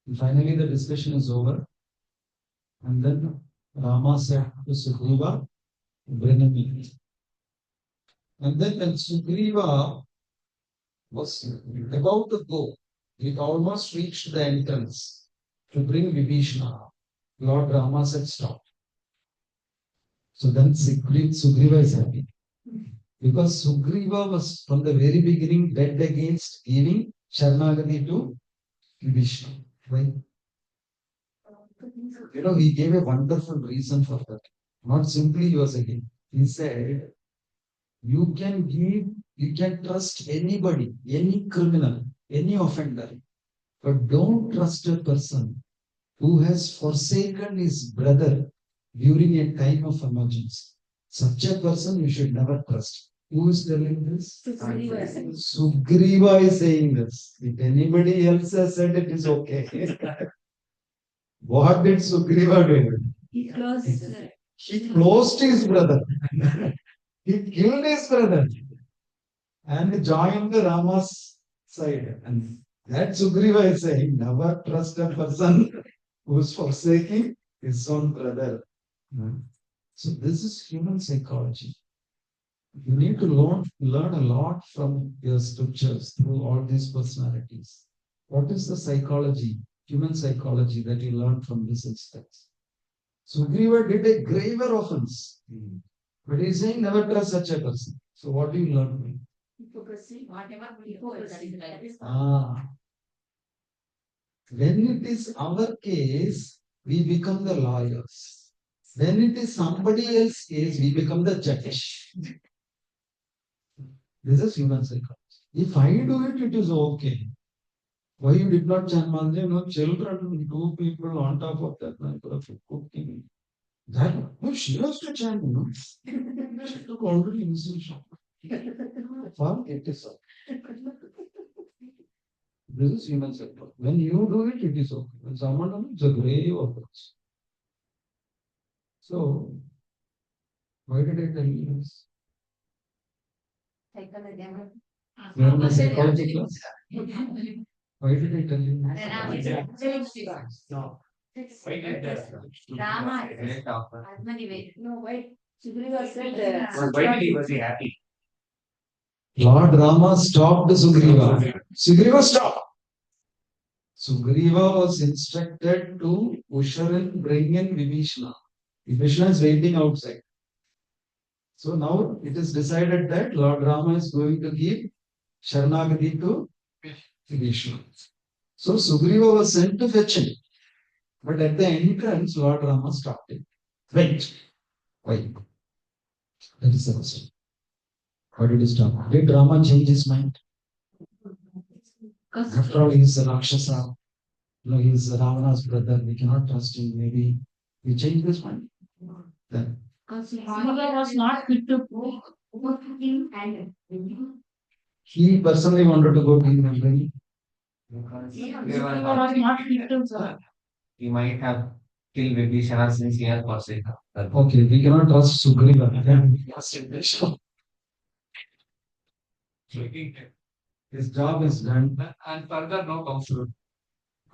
And finally, the discussion is over. And then Rama said to Sugriva, bring him in. And then when Sugriva was about to go, it almost reached the entrance to bring Vibhishana. Lord Rama said, stop. So then Sugriva is happy. Because Sugriva was from the very beginning dead against giving Sharanagati to Vibhishana. Why? He gave a wonderful reason for that. Not simply he was again. He said, you can trust anybody, any criminal, any offender, but don't trust a person who has forsaken his brother during a time of emergency. Such a person you should never trust. Who is telling this? Sugriva is saying this. If anybody else has said it is okay. What did Sugriva do? He closed his brother. He killed his brother and joined the Rama's side. And that Sugriva is saying, never trust a person who is forsaking his own brother. So this is human psychology. You need to learn a lot from your scriptures through all these personalities. What is the psychology, human psychology that you learn from these aspects? Sugriva did a graver offense, but he is saying never trust such a person. So what do you learn from him? When it is our case, we become the lawyers. When it is somebody else's case, we become the judge. This is human psychology. If I do it, it is okay. Why you did not chant mantra? Children, two people on top of that, cooking. That, she has to chant, She took already initiation. For it is so. This is human psychology. When you do it, it is okay. When someone does it, it's a grave offense. So, why did I tell you this? You are in a psychology class? Why did I tell you this? No. Rama. No, wait. Why did he was he happy? Lord Rama stopped Sugriva. Sugriva stopped. Sugriva was instructed to usher in, bring in Vibhishana. Vibhishana is waiting outside. So now it is decided that Lord Rama is going to give Sharanagati to Vibhishana. So Sugriva was sent to fetch him. But at the entrance, Lord Rama stopped him. Wait. Why? That is the question. Why did he stop? Did Rama change his mind? After all, he is a Rakshasa. He is Ravana's brother. We cannot trust him. Maybe he changed his mind. Then. Because Sundar was not fit to go to him and He personally wanted to go to him and bring. Sundar was not fit to go. He might have killed Vibhishana since he has forsaken. Okay, we cannot trust Sugriva. His job is done. And further, no comfort.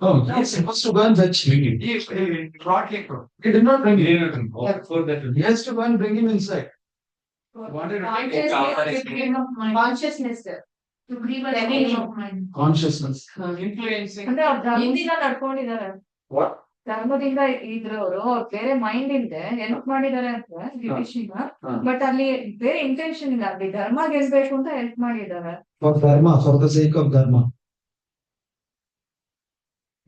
Oh, he is supposed to go and fetch him. He brought him. He did not bring him. Before that, He has to go and bring him inside. wanted to take a Consciousness to grieve a level of mind. Consciousness. influencing. ಅಂದ್ರೆ ಅವ್ರು ಧರ್ಮದಿಂದ ನಡ್ಕೊಂಡಿದ್ದಾರೆ What? ಧರ್ಮದಿಂದ ಇದ್ರು ಅವ್ರು ಬೇರೆ mind ಇಲ್ದೆ help ಮಾಡಿದ್ದಾರೆ ಅಂತ ವಿಭೀಷಣ ಬಟ್ ಅಲ್ಲಿ ಬೇರೆ ಇಂಟೆನ್ಷನ್ ಇಲ್ಲ ಅಲ್ಲಿ ಧರ್ಮ ಗೆಲ್ಬೇಕು ಅಂತ ಹೆಲ್ಪ್ ಮಾಡಿದ್ದಾರೆ For dharma, for the sake of dharma.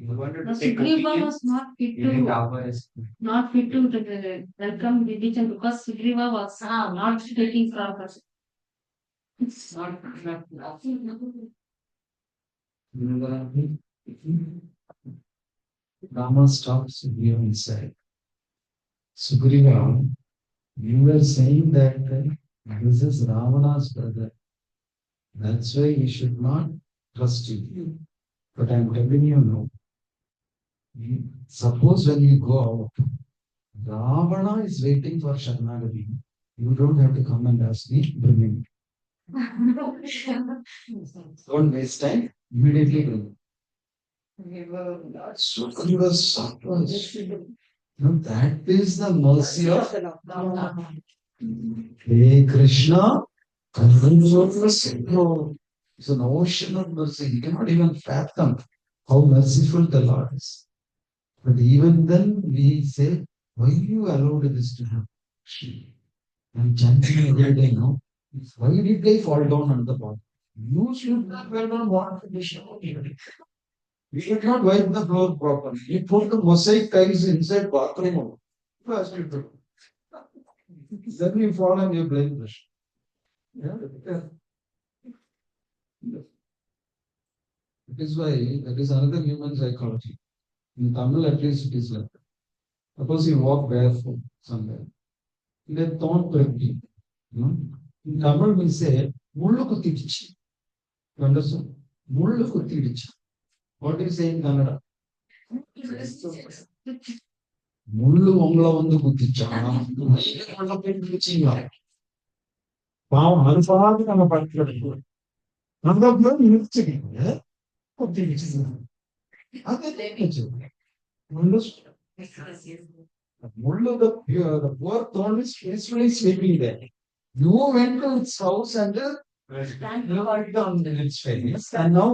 He wanted to take a Sugriva weekend. was not fit Even to Rama is welcome Vibhishana because Sugriva was not taking from us. It's not. Rama stopped Sugriva inside. Sugriva, you were saying that this is Ravana's brother. That's why we should not trust you. But I'm telling you no. Suppose when you go out, Ravana is waiting for Sharanagati. You don't have to come and ask me, bring him. Don't waste time, immediately bring him. So he was surprised. No, that is the mercy of Hey Krishna. No, it's an ocean of mercy. You cannot even fathom how merciful the Lord is. But even then, we say, why you allowed this to happen? I'm chanting every day now. Why did they fall down on the bottom? You should not well on water condition. You should not wipe the floor properly. You put the mosaic tiles inside bathroom. Who asked you to? Then you fall and you blame Krishna. Yeah. That is why that is another human psychology. In Tamil, at least it is like that. Suppose you walk barefoot somewhere. They don't practice. In Tamil, we say, Mullu kuttidichi. You understand? Mullu kuttidichi. What do you say in Kannada? Mullu ongla vandu kutticha. Mullu kuttichingla. பாவம் அது பார்த்து நம்ம படிக்கிறது நம்ம நிறுத்திக்கிங்க the poor thorn is peacefully sleeping there. You went to its house and you went on its face and now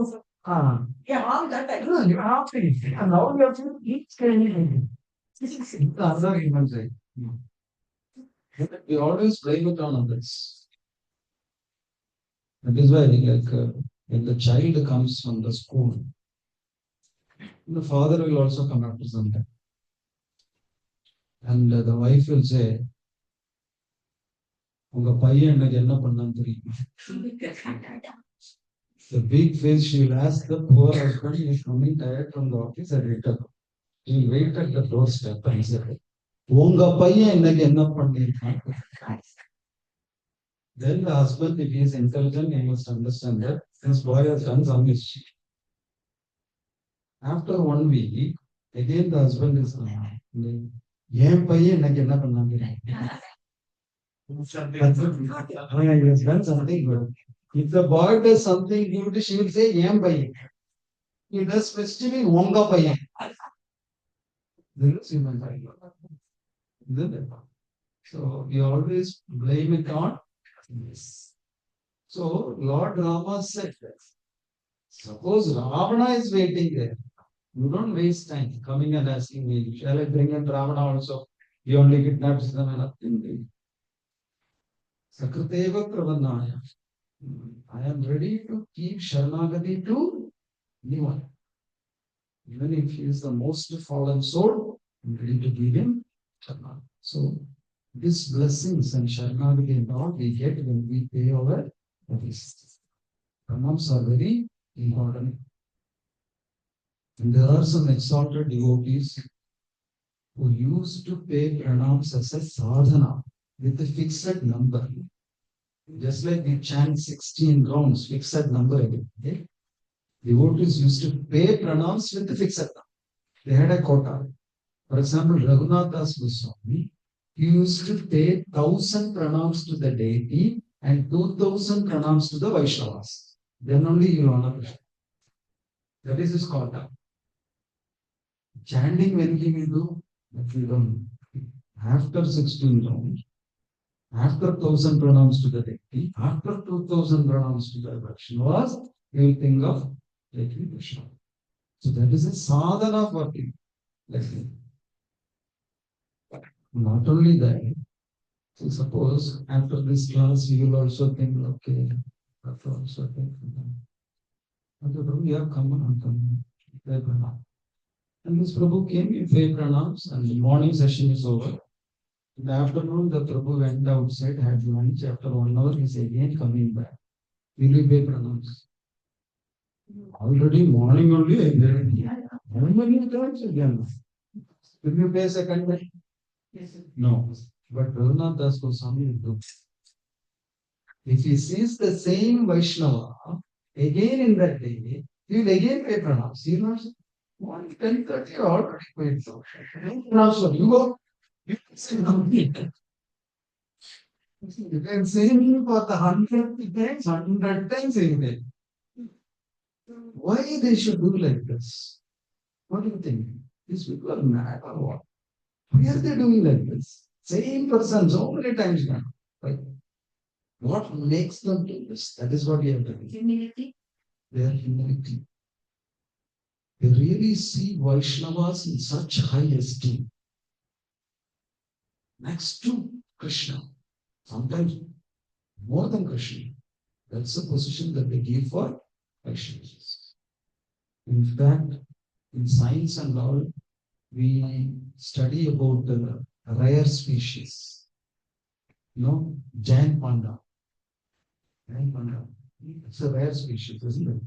you have to eat. And now you have to eat anything. This is the other human side. We always blame it on others. That is why, like, when the child comes from the school, the father will also come after some time. And the wife will say, உங்க பையன் எனக்கு என்ன பண்ணான்னு தெரியுமா? The big face, she will ask the poor husband, he is coming tired from the office and return. He will wait at the doorstep and say, உங்க பையன் எனக்கு என்ன பண்ணிருக்கான்? Then the husband, if he is intelligent, he must understand that this boy has done some mischief. After 1 week, again the husband is ஏன் பையன் எனக்கு என்ன பண்ணாங்க? He has done something good. If the boy does something good, she will say ஏன் பையன். He does mischief, உங்க பையன். This is human psychology. So we always blame it on this. So Lord Rama said that. Suppose Ravana is waiting there. You don't waste time coming and asking me, shall I bring in Ravana also? He only kidnaps them and nothing. Sakriteva Pravannaya. I am ready to keep Sharanagati to anyone. Even if he is the most fallen soul, I am ready to give him Sharanagati. So these blessings and Sharanagati and all we get when we pay our obeisances. Pranams are very important. And there are some exalted devotees who used to pay pranams as a sadhana with a fixed number. Just like we chant 16 rounds, fixed number every day. Devotees used to pay pranams with a fixed number. They had a quota. For example, Raghunath Das Goswami, he used to pay 1,000 pranams to the deity and 2,000 pranams to the Vaishnavas. Then only you will honor Krishna. That is his quota. Chanting when he will do, that we don't. After 16 rounds, after 1,000 pranams to the deity, after 2,000 pranams to the Vaishnavas, he will think of taking Krishna. So that is a sadhana for him. Not only that, so suppose after this class you will also think, okay, after also think, we have come on. And this Prabhu came, he paid pranams, and the morning session is over. In the afternoon, the Prabhu went outside, had lunch. After 1 hour, he is again coming back. Will you pay pranams? Already morning only, I did. How many times again? Will you pay second time? No. But Raghunath Das Goswami will do. If he sees the same Vaishnava again in that day, he will again pay pranams. He will not say, 10:30 already paid. So, you go. You can say no. You can say me for the 100 times in day. Why they should do like this? What do you think? These people are mad or what? Why are they doing like this? Same person so many times now. Right? What makes them do this? That is what we have done. Humility. Their humility. They really see Vaishnavas in such high esteem. Next to Krishna. Sometimes more than Krishna. That's the position that they give for Vaishnavas. In fact, in science and all, we study about the rare species. Giant panda. Giant panda. It's a rare species, isn't it?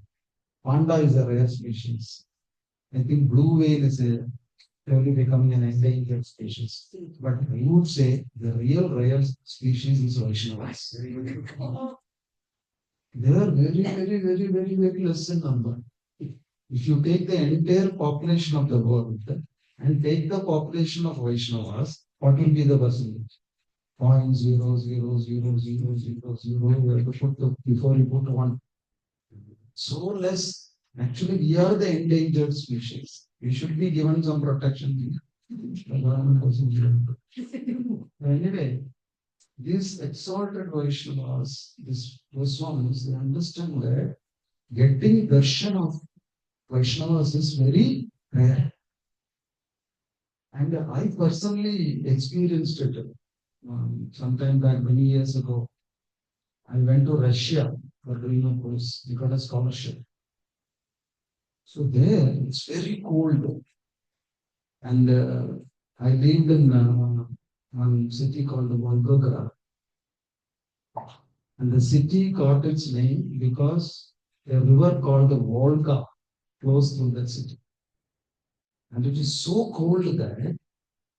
Panda is a rare species. I think blue whale is really becoming an endangered species. But I would say the real rare species is Vaishnavas. They are very less in number. If you take the entire population of the world and take the population of Vaishnavas, what will be the percentage? 0.0000000. You have to put before you put one. So less. Actually, we are the endangered species. We should be given some protection. Anyway, these exalted Vaishnavas, these Goswamis, they understand that getting darshan of Vaishnavas is very rare. And I personally experienced it sometime back, many years ago. I went to Russia for doing a course. We got a scholarship. So there, it's very cold. And I lived in one city called Volgograd. And the city got its name because a river called the Volga flows through that city. And it is so cold that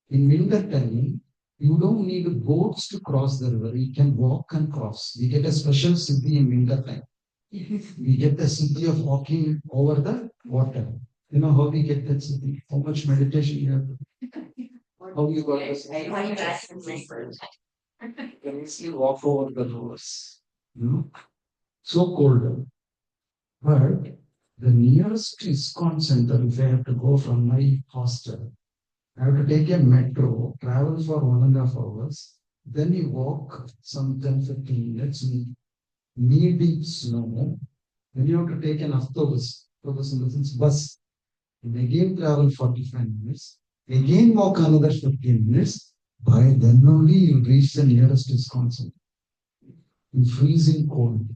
in winter time, you don't need boats to cross the river. You can walk and cross. We get a special city in winter time. We get the city of walking over the water. You know how we get that city? How much meditation you have to do? How you got the city? You can easily walk over the rivers. So cold. But the nearest ISKCON center, if I have to go from my hostel, I have to take a metro, travel for 1.5 hours, then you walk some 10-15 minutes, knee-deep snow, then you have to take an autobus in the sense bus, and again travel 45 minutes, again walk another 15 minutes, by then only you reach the nearest ISKCON center in freezing cold.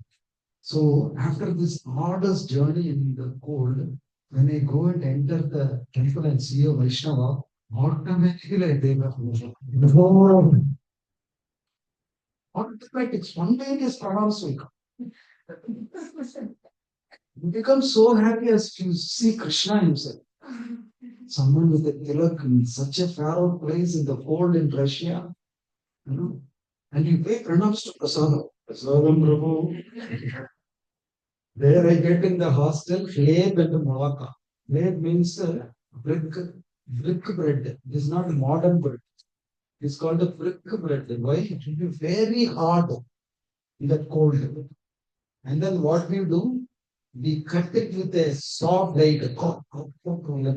So after this hardest journey in the cold, when I go and enter the temple and see a Vaishnava, automatically I take off. Automatic, spontaneous pranams will come. You become so happy as you see Krishna himself. Someone with a tilak in such a far out place in the cold in Russia, and you pay pranams to Prasadam. Prasadam Prabhu. There I get in the hostel, Khleb and Malaka. Khleb means brick bread. This is not modern bread. It's called a brick bread. Why? It will be very hard in that cold. And then what we do? We cut it with a soft blade, like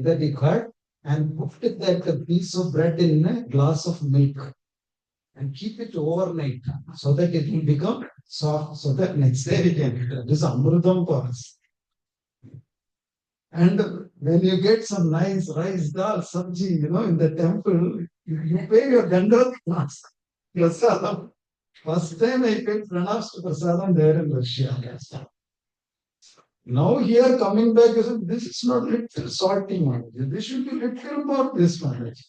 that we cut, and put that piece of bread in a glass of milk and keep it overnight so that it will become soft, so that next day we can eat it. This is amrutam for us. And when you get some nice rice, dal, sabji, in the temple, you pay your dandavat prasadam. First time I paid pranams to prasadam there in Russia. Now here coming back, you say, this is not little salty knowledge. This should be little more this knowledge.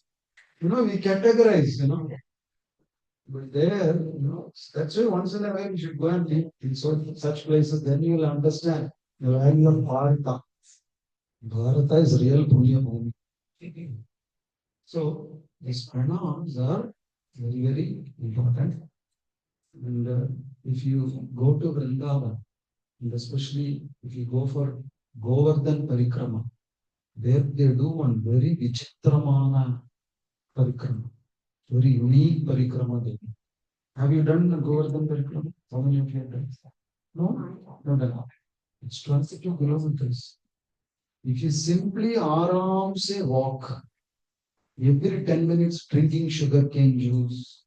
We categorize, But there, that's why once in a while you should go and live in such places, then you will understand the value of Bharata. Bharata is real Punya Bhumi. So these pranams are very important. And if you go to Vrindavan, and especially if you go for Govardhan Parikrama, there they do one very vichitramana parikrama, very unique parikrama they do. Have you done the Govardhan Parikrama? How many of you have done? No? Not at all. It's 22 kilometers. If you simply aram se walk, every 10 minutes drinking sugarcane juice,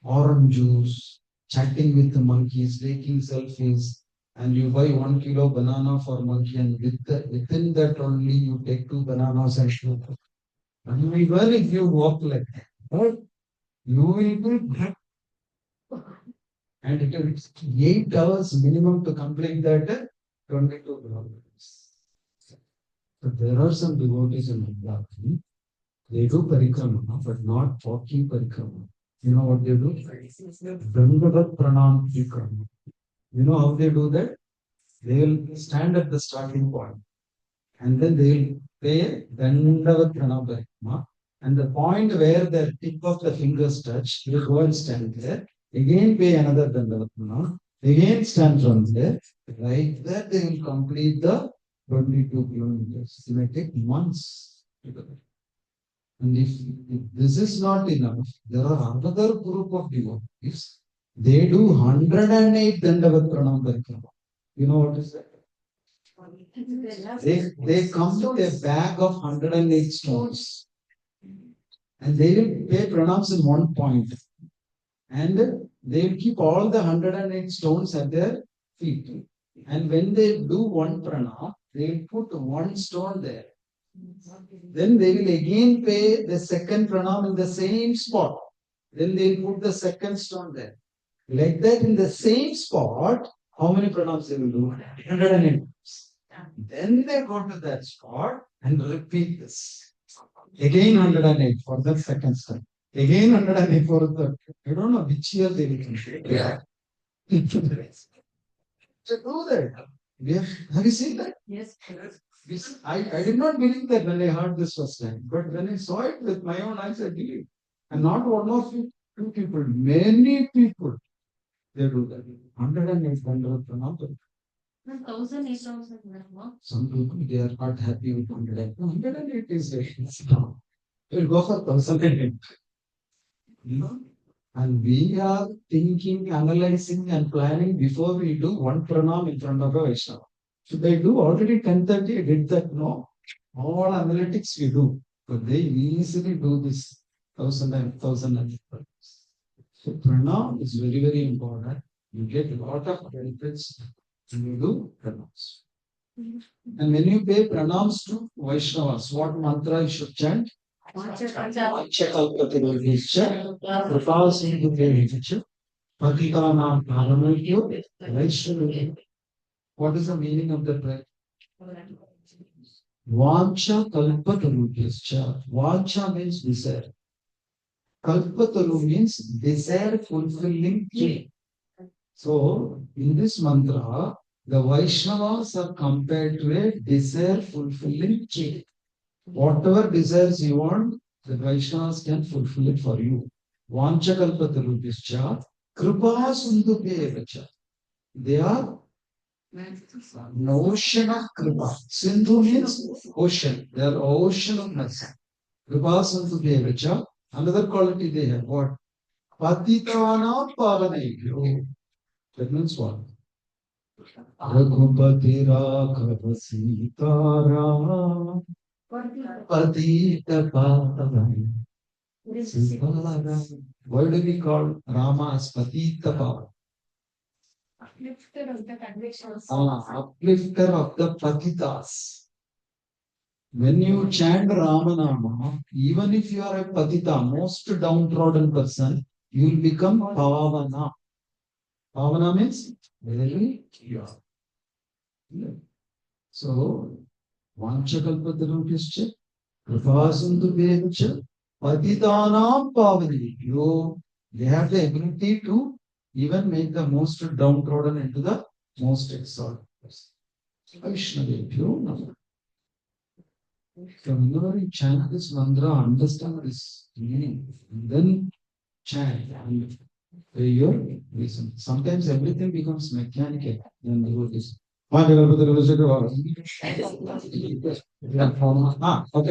orange juice, chatting with the monkeys, taking selfies, and you buy 1 kilo banana for monkey, and within that only you take 2 bananas and shoot. And even if you walk like that, right, you will be that. And it will take 8 hours minimum to complete that 22 kilometers. So there are some devotees in India. They do parikrama, but not walking parikrama. You know what they do? Dandavat pranam parikrama. You know how they do that? They will stand at the starting point, and then they will pay Dandavat pranam parikrama. And the point where the tip of the fingers touch, they will go and stand there. Again pay another Dandavat pranam. Again stand from there. Like that they will complete the 22 kilometers. It may take months. And if this is not enough, there are another group of devotees. They do 108 Dandavat Pranam Parikrama. You know what is that? They come with a bag of 108 stones. And they will pay pranams in one point. And they will keep all the 108 stones at their feet. And when they do one pranam, they will put one stone there. Then they will again pay the second pranam in the same spot. Then they will put the second stone there. Like that in the same spot, how many pranams they will do? 108. Then they go to that spot and repeat this. Again 108 for the second step. Again 108 for the, I don't know which year they will complete. Yeah. To do that. Have you seen that? Yes. I did not believe that when I heard this first time, but when I saw it with my own eyes, I believe. And not one or two people, many people, they do that. 108 pranam. 1,000, 8,000. Some people, they are not happy with 108. 108 is no. We'll go for 1,008. You know? And we are thinking, analyzing, and planning before we do one pranam in front of a Vaishnava. Should I do already 10:30? I did that? No. All analytics we do. But they easily do this 1,000. So pranam is very, very important. You get a lot of benefits when you do pranams. And when you pay pranams to Vaishnavas, what mantra you should chant? What is the meaning of the prayer? Vancha kalpatarubhyascha. Vancha means desire. Kalpataru means desire fulfilling king. So, in this mantra, the Vaishnavas are compared to a desire fulfilling king. Whatever desires you want, the Vaishnavas can fulfill it for you. Vancha kalpatarubhyascha. Kripa sindhubhyevacha. They are an ocean of kripa. Sindhu means ocean. They are ocean of mercy. Kripa sindhubhyevacha. Another quality they have. What? Patitana pavanebhyo. That means what? Raghupati Raghava Sitaram Patita Pavan Sitaram. Why do we call Rama as Patita Pavan? Uplifter of the convictions. Uplifter of the Patitas. When you chant Ramanama, even if you are a Patita, most downtrodden person, you will become Pavana. Pavana means very pure. So, Vanchakalpatarubhyascha, Kripasindhubhyascha, Patitanam Pavanebhyo. They have the ability to even make the most downtrodden into the most exalted person. Vaishnavebhyo Namah. So whenever you chant this mantra, understand this meaning, and then chant. And Your reason. Sometimes everything becomes mechanical when you do this. Okay,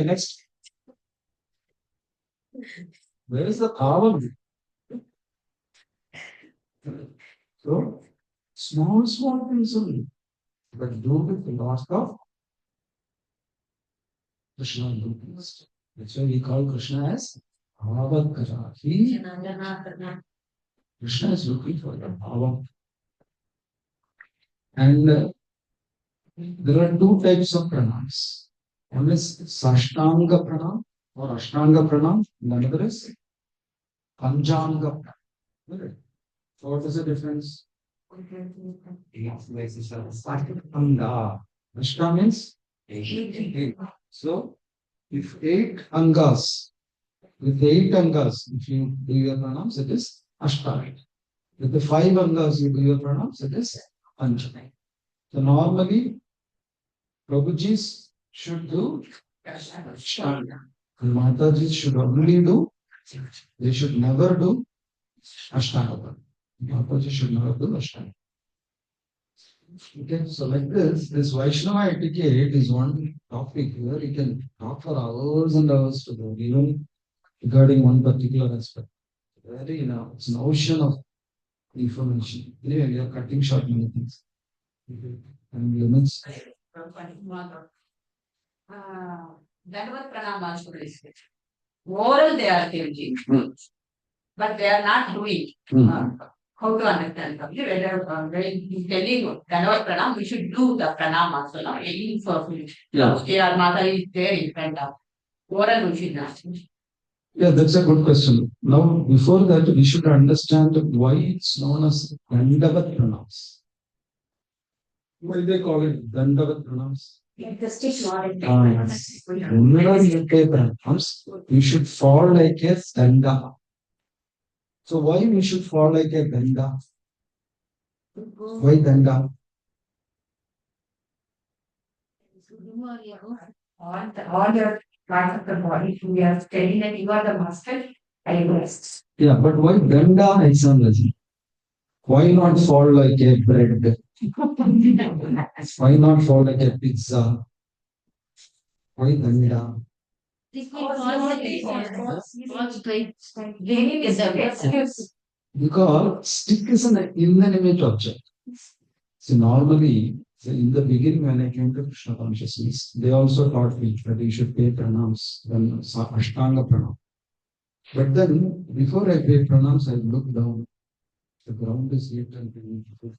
next. Where is the power? So, small things only, but do with the lot of Krishna goodness. That's why we call Krishna as Bhavakara. Krishna is looking for the Bhava. And there are two types of pranams. One is Sashtanga pranam or Ashtanga pranam, and another is Panchanga pranam. So what is the difference? Ashtanga. Ashta means 8. So if 8 angas, with 8 angas, if you do your pranams, it is Ashtanga. With the 5 angas, you do your pranams, it is Panchanga. So normally, Prabhujis should do Ashtanga. And Matajis should only do, they should never do Ashtanga. Mataji should never do Ashtanga. Okay, so like this Vaishnava etiquette is one topic where you can talk for hours and hours to go, even regarding one particular aspect. Very, it's an ocean of information. Anyway, we are cutting short many things. And limits. Dandavat pranam oral they are changing, but they are not doing. How to understand? When he's telling Dandavat pranam, we should do the pranam also. Now, aiming for our mother is there in front of oral, we should not. Yeah, that's a good question. Now, before that, we should understand why it's known as Dandavat pranams. Why they call it Dandavat pranams? Like the stick knowledge. Whenever you take pranams, you should fall like a danda. So why we should fall like a danda? Why danda? All your parts of the body, we are telling that you are the master, I rest. Yeah, but why danda example? Why not fall like a bread? Why not fall like a pizza? Why danda? Because stick is an inanimate object. So normally, in the beginning when I came to Krishna consciousness, they also taught me that you should pay pranams, then Ashtanga pranam. But then, before I pay pranams, I look down. The ground is lit and beautiful.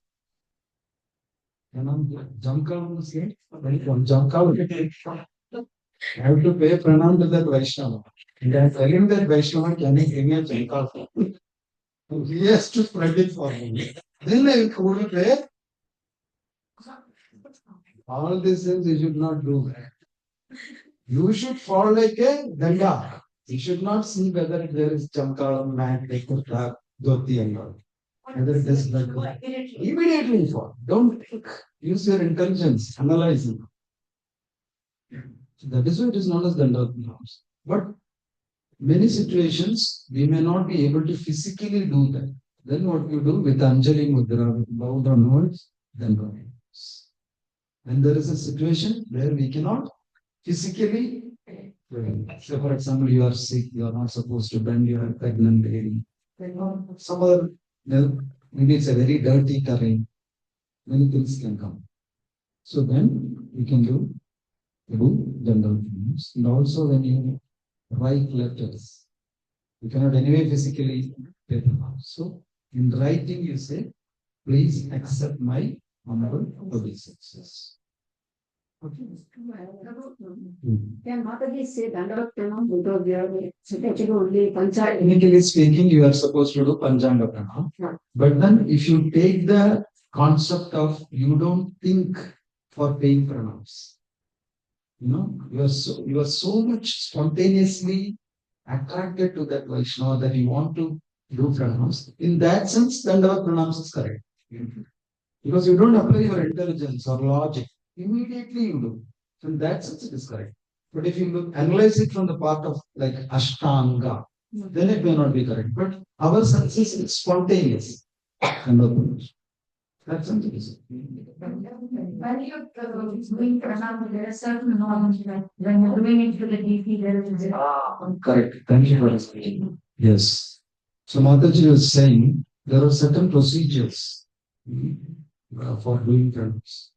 Jamkal was lit. Jamkal. I have to pay pranam to that Vaishnava. And I am telling that Vaishnava, can you give me a Jamkal? He has to spread it for me. Then I will pay. All these things you should not do. You should fall like a danda. You should not see whether there is Jamkal, mat, kurta, dhoti and all. Whether it is like immediately fall. Don't think. Use your intelligence. Analyze it. So that is why it is known as danda. But many situations we may not be able to physically do that. Then what you do with Anjali Mudra, with bow down words, then go. When there is a situation where we cannot physically, so for example, you are sick, you are not supposed to bend, you are pregnant lady. Some other, maybe it's a very dirty terrain, many things can come. So then we can do general things. And also when you write letters, you cannot anyway physically paper. So in writing you say, please accept my humble obeisances. Okay. Can Mataji say Dandavat pranam because we are actually only Panchayat? Technically speaking, you are supposed to do Panchanga pranam. But then if you take the concept of you don't think for paying pranams, you are so much spontaneously attracted to that Vaishnava that you want to do pranams. In that sense, Dandavat pranams is correct. Because you don't apply your intelligence or logic. Immediately you do. So in that sense, it is correct. But if you analyze it from the part of like Ashtanga, then it may not be correct. But our senses is spontaneous. That's something. When you're doing pranam, there are certain norms when you're doing it to the DP, there is Correct. Thank you for explaining. Yes. So Mataji was saying there are certain procedures for doing pranams.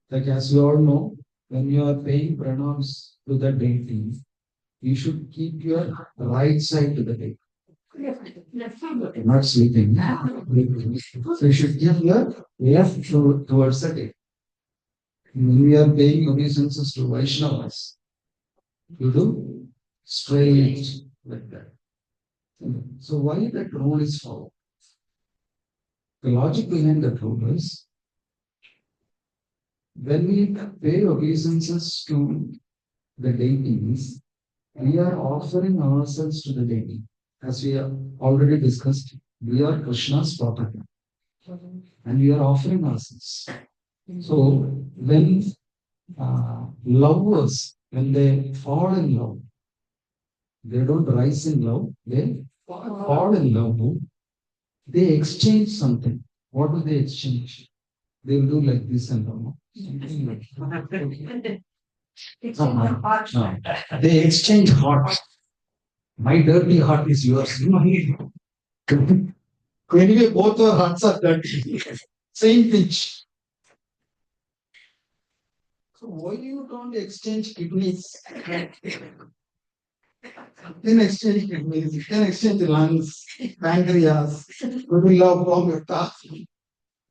Like as you all know, when you are paying pranams to the deity, you should keep your right side to the deity. Not sleeping. So you should keep your left towards the deity. When we are paying obeisances to Vaishnavas, you do straight like that. So why that rule is followed? The logic behind that rule is when we pay obeisances to the deities, we are offering ourselves to the deity. As we have already discussed, we are Krishna's property and we are offering ourselves. So when lovers, when they fall in love, they don't rise in love, they fall in love, they exchange something. What do they exchange? They will do like this and that. Something like they exchange hearts. My dirty heart is yours. Anyway, both our hearts are dirty. Same pitch. So why you don't exchange kidneys? Then exchange kidneys, you can exchange lungs, pancreas, medulla oblongata.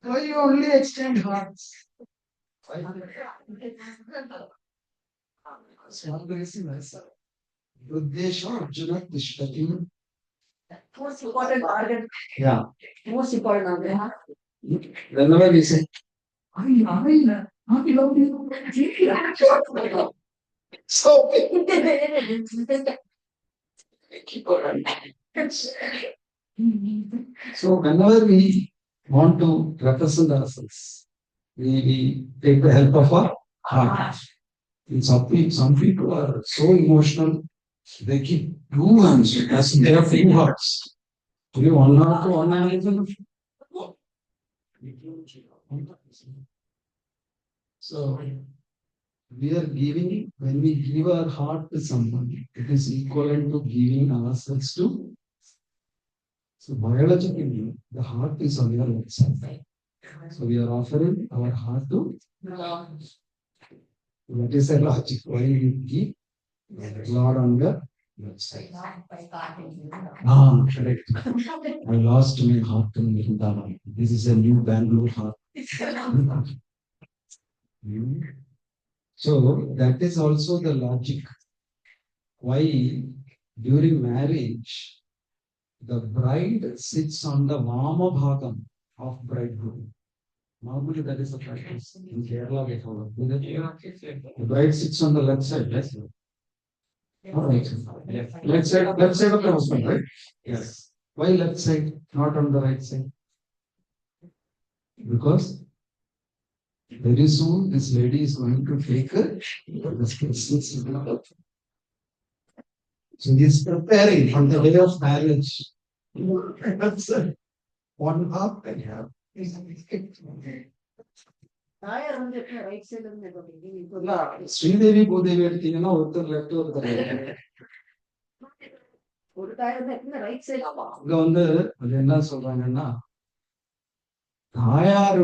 Why you only exchange hearts? Uddesha Arjuna Tishtati. Most important organ. Yeah. Most important organ. Whenever we say, so so whenever we want to represent ourselves, we take the help of our heart. And some people are so emotional, they keep two hands as they have two hearts. Only one heart to one hand is enough. So we are giving, when we give our heart to someone, it is equivalent to giving ourselves to. So biologically, the heart is on your left side. So we are offering our heart to. That is a logic. Why you give Lord on your left side. Correct. I lost my heart in Vrindavan. This is a new Bengaluru heart. So that is also the logic. Why during marriage, the bride sits on the Vama Bhagam of bridegroom. Normally that is the practice. In Kerala we follow. The bride sits on the left side, right? Left side of the husband, right? Yes. Why left side, not on the right side? Because very soon this lady is going to take her. So he is preparing on the day of marriage. That's one half they have. Sridevi Bhudevi எடுத்தீங்கன்னா ஒருத்தர் left ஒருத்தர் right side. அங்க வந்து அது என்ன சொல்றாங்கன்னா தாயார்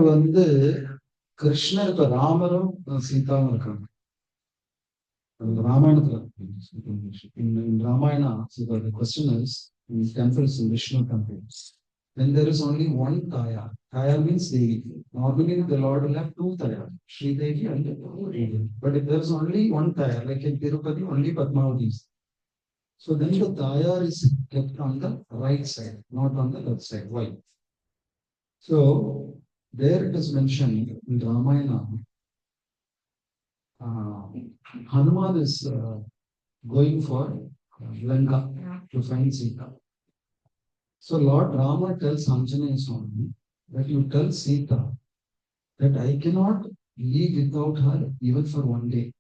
கிருஷ்ணர் இப்ப ராமரும் சீதாவும் இருக்காங்க. ராமாயணத்துல in Ramayana, so the question is in temples, in Vishnu temples, when there is only one Tayar. Tayar means Devi. Normally the Lord will have two Tayar, Sri Devi and Devi. But if there is only one Tayar, like in Tirupati, only Padmavati. So then the Tayar is kept on the right side, not on the left side. Why? So there it is mentioned in Ramayana, Hanuman is going for Lanka to find Sita. So Lord Rama tells Anjaneya Swami that you tell Sita that I cannot live without her even for one day.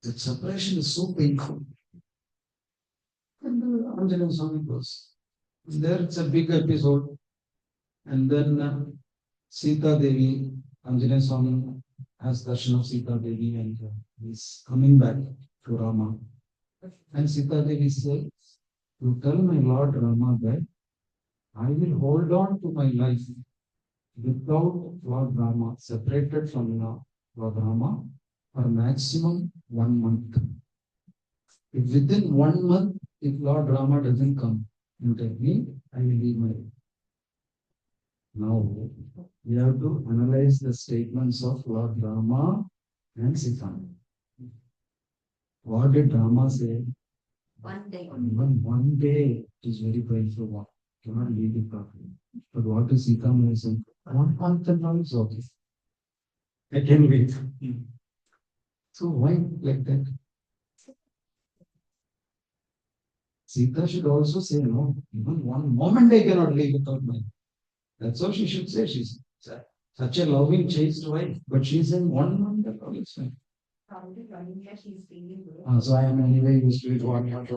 That separation is so painful. And Anjaneyar Swami goes. There it's a big episode. And then Sita Devi, Anjaneyar Swami has darshan of Sita Devi and he's coming back to Rama. And Sita Devi says, you tell my Lord Rama that I will hold on to my life without Lord Rama, separated from Lord Rama for maximum 1 month. If within 1 month, if Lord Rama doesn't come, you tell me, I will leave my life. Now, we have to analyze the statements of Lord Rama and Sita. What did Rama say? One day. Even 1 day is very painful one. Cannot leave it properly. But what is Sita saying? 1 month and now is okay. I can wait. So why like that? Sita should also say, no, even 1 moment I cannot live without my. That's all she should say. She's such a loving, chaste wife, but she's in 1 month and all is fine. So I am anyway used to it 1 month.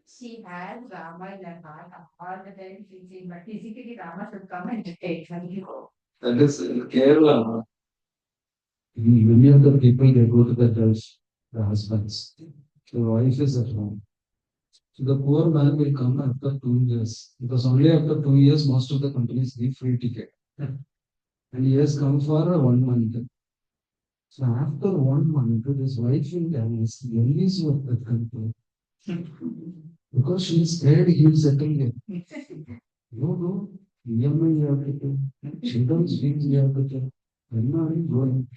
She has Rama in her heart all the time. But physically, Rama should come and take her. That is in Kerala. Many of the people they go to the church, the husbands. The wife is at home. So the poor man will come after 2 years. Because only after 2 years most of the companies give free ticket. And he has come for 1 month. So after 1 month, his wife will ask, when is your country? Because she is scared he will settle here. No, EMI you have to pay. Children's fees you have to pay. When are you going?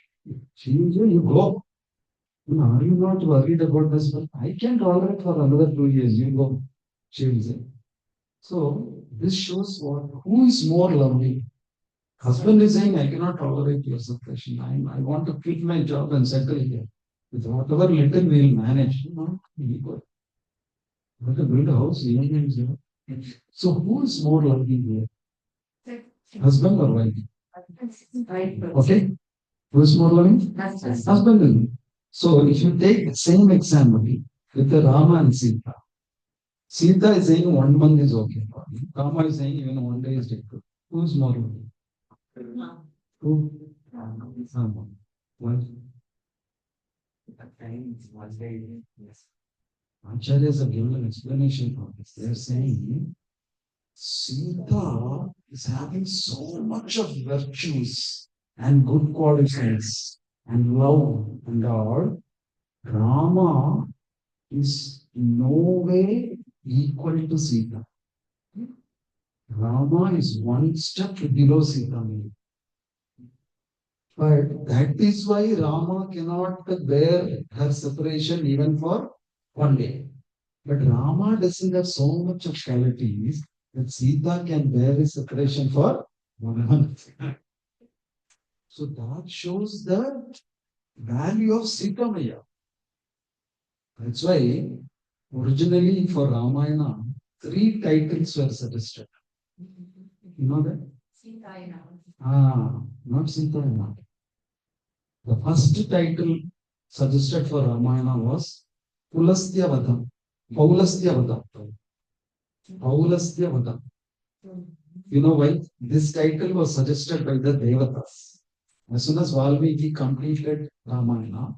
She will say, you go. Are you not worried about this? I can tolerate for another 2 years. You go. She will say. So this shows who is more loving. Husband is saying, I cannot tolerate your suppression. I want to quit my job and settle here. With whatever little we will manage. No, we go. But to build a house, so who is more loving here? Husband or wife? Okay. Who is more loving? Husband. So if you take the same example with the Rama and Sita, Sita is saying 1 month is okay. Rama is saying even 1 day is difficult. Who is more loving? Who? Rama. Why? Yes. Acharyas have given an explanation for this. They are saying Sita is having so much of virtues and good qualities and love and all. Rama is in no way equal to Sita. Rama is 1 step below Sita. But that is why Rama cannot bear her separation even for 1 day. But Rama doesn't have so much of qualities that Sita can bear his separation for 1 month. So that shows the value of Sita Maya. That's why originally for Ramayana, 3 titles were suggested. You know that? Not Sita. The first title suggested for Ramayana was Pulastya Vadam. Paulastya Vadam. Paulastya Vadam. You know why? This title was suggested by the Devatas. As soon as Valmiki completed Ramayana,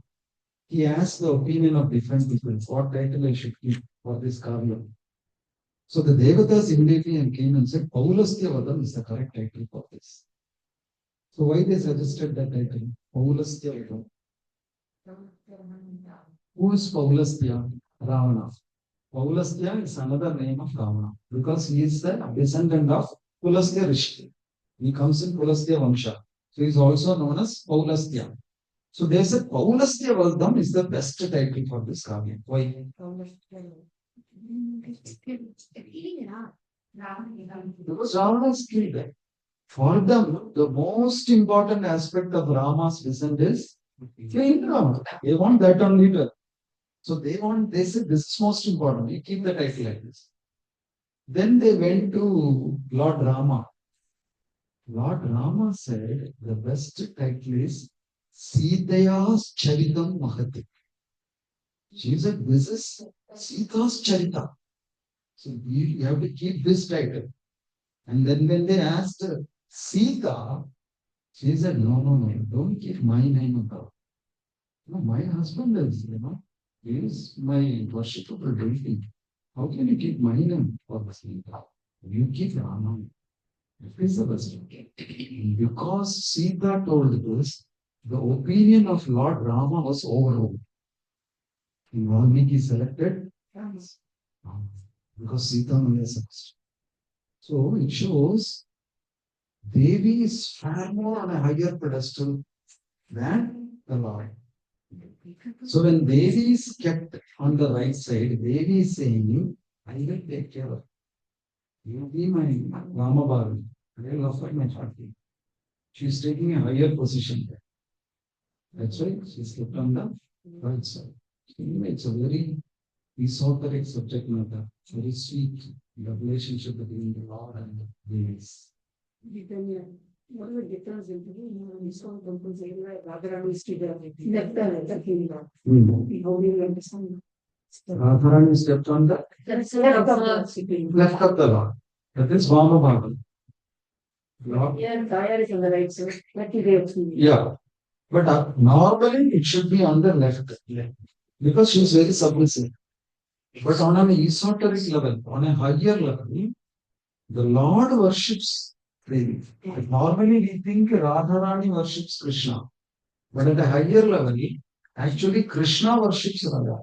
he asked the opinion of different people, what title I should keep for this Kavya. So the Devatas immediately came and said, Paulastya Vadam is the correct title for this. So why they suggested that title? Paulastya Vadam. Who is Paulastya? Ravana. Paulastya is another name of Ravana because he is the descendant of Pulastya Rishi. He comes in Pulastya Vamsha. So he is also known as Paulastya. So they said Paulastya Vadam is the best title for this Kavya. Why? Because Ravana is killed. For them, the most important aspect of Rama's descent is killing Rama. They want that only to. So they said this is most important. You keep the title like this. Then they went to Lord Rama. Lord Rama said the best title is Sitaya's Charitam Mahati. She said, this is Sita's Charita. So you have to keep this title. And then when they asked her, Sita, she said, no, don't keep my name above. No, my husband is, he is my worshipable deity. How can you keep my name for Sita? You keep Rama. It is the best. Because Sita told this, the opinion of Lord Rama was overruled. Valmiki selected because Sita Maya suggested. So it shows Devi is far more on a higher pedestal than the Lord. So when Devi is kept on the right side, Devi is saying, I will take care of you. You be my Rama Bhavi. I will offer my party. She is taking a higher position there. That's why she is kept on the right side. Anyway, it's a very esoteric subject matter, very sweet, the relationship between the Lord and the deities. What is the difference between ISKCON temples area Radharani is to the left and the kingdom? How do you understand? Radharani is kept on the That's left of the left of the Lord. That is Vama Bhava. Lord. Yeah, Daya is on the right side. That is the Yeah. But normally it should be on the left. Because she is very submissive. But on an esoteric level, on a higher level, the Lord worships Devi. Normally we think Radharani worships Krishna. But at a higher level, actually Krishna worships Radha.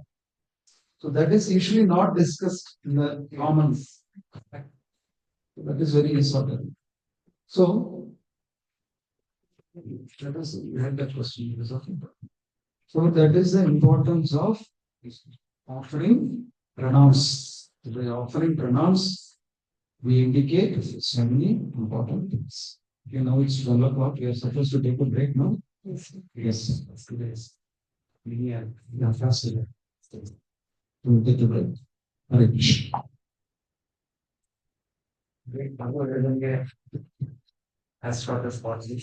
So that is usually not discussed in the commons. That is very esoteric. So, let us had that question. So that is the importance of offering pronouns. By offering pronouns, we indicate so many important things. Okay, now it's 12 o'clock. We are supposed to take a break now. Yes, today is. We are fasted. We'll take a break. Hare Krishna. Great. As short as possible.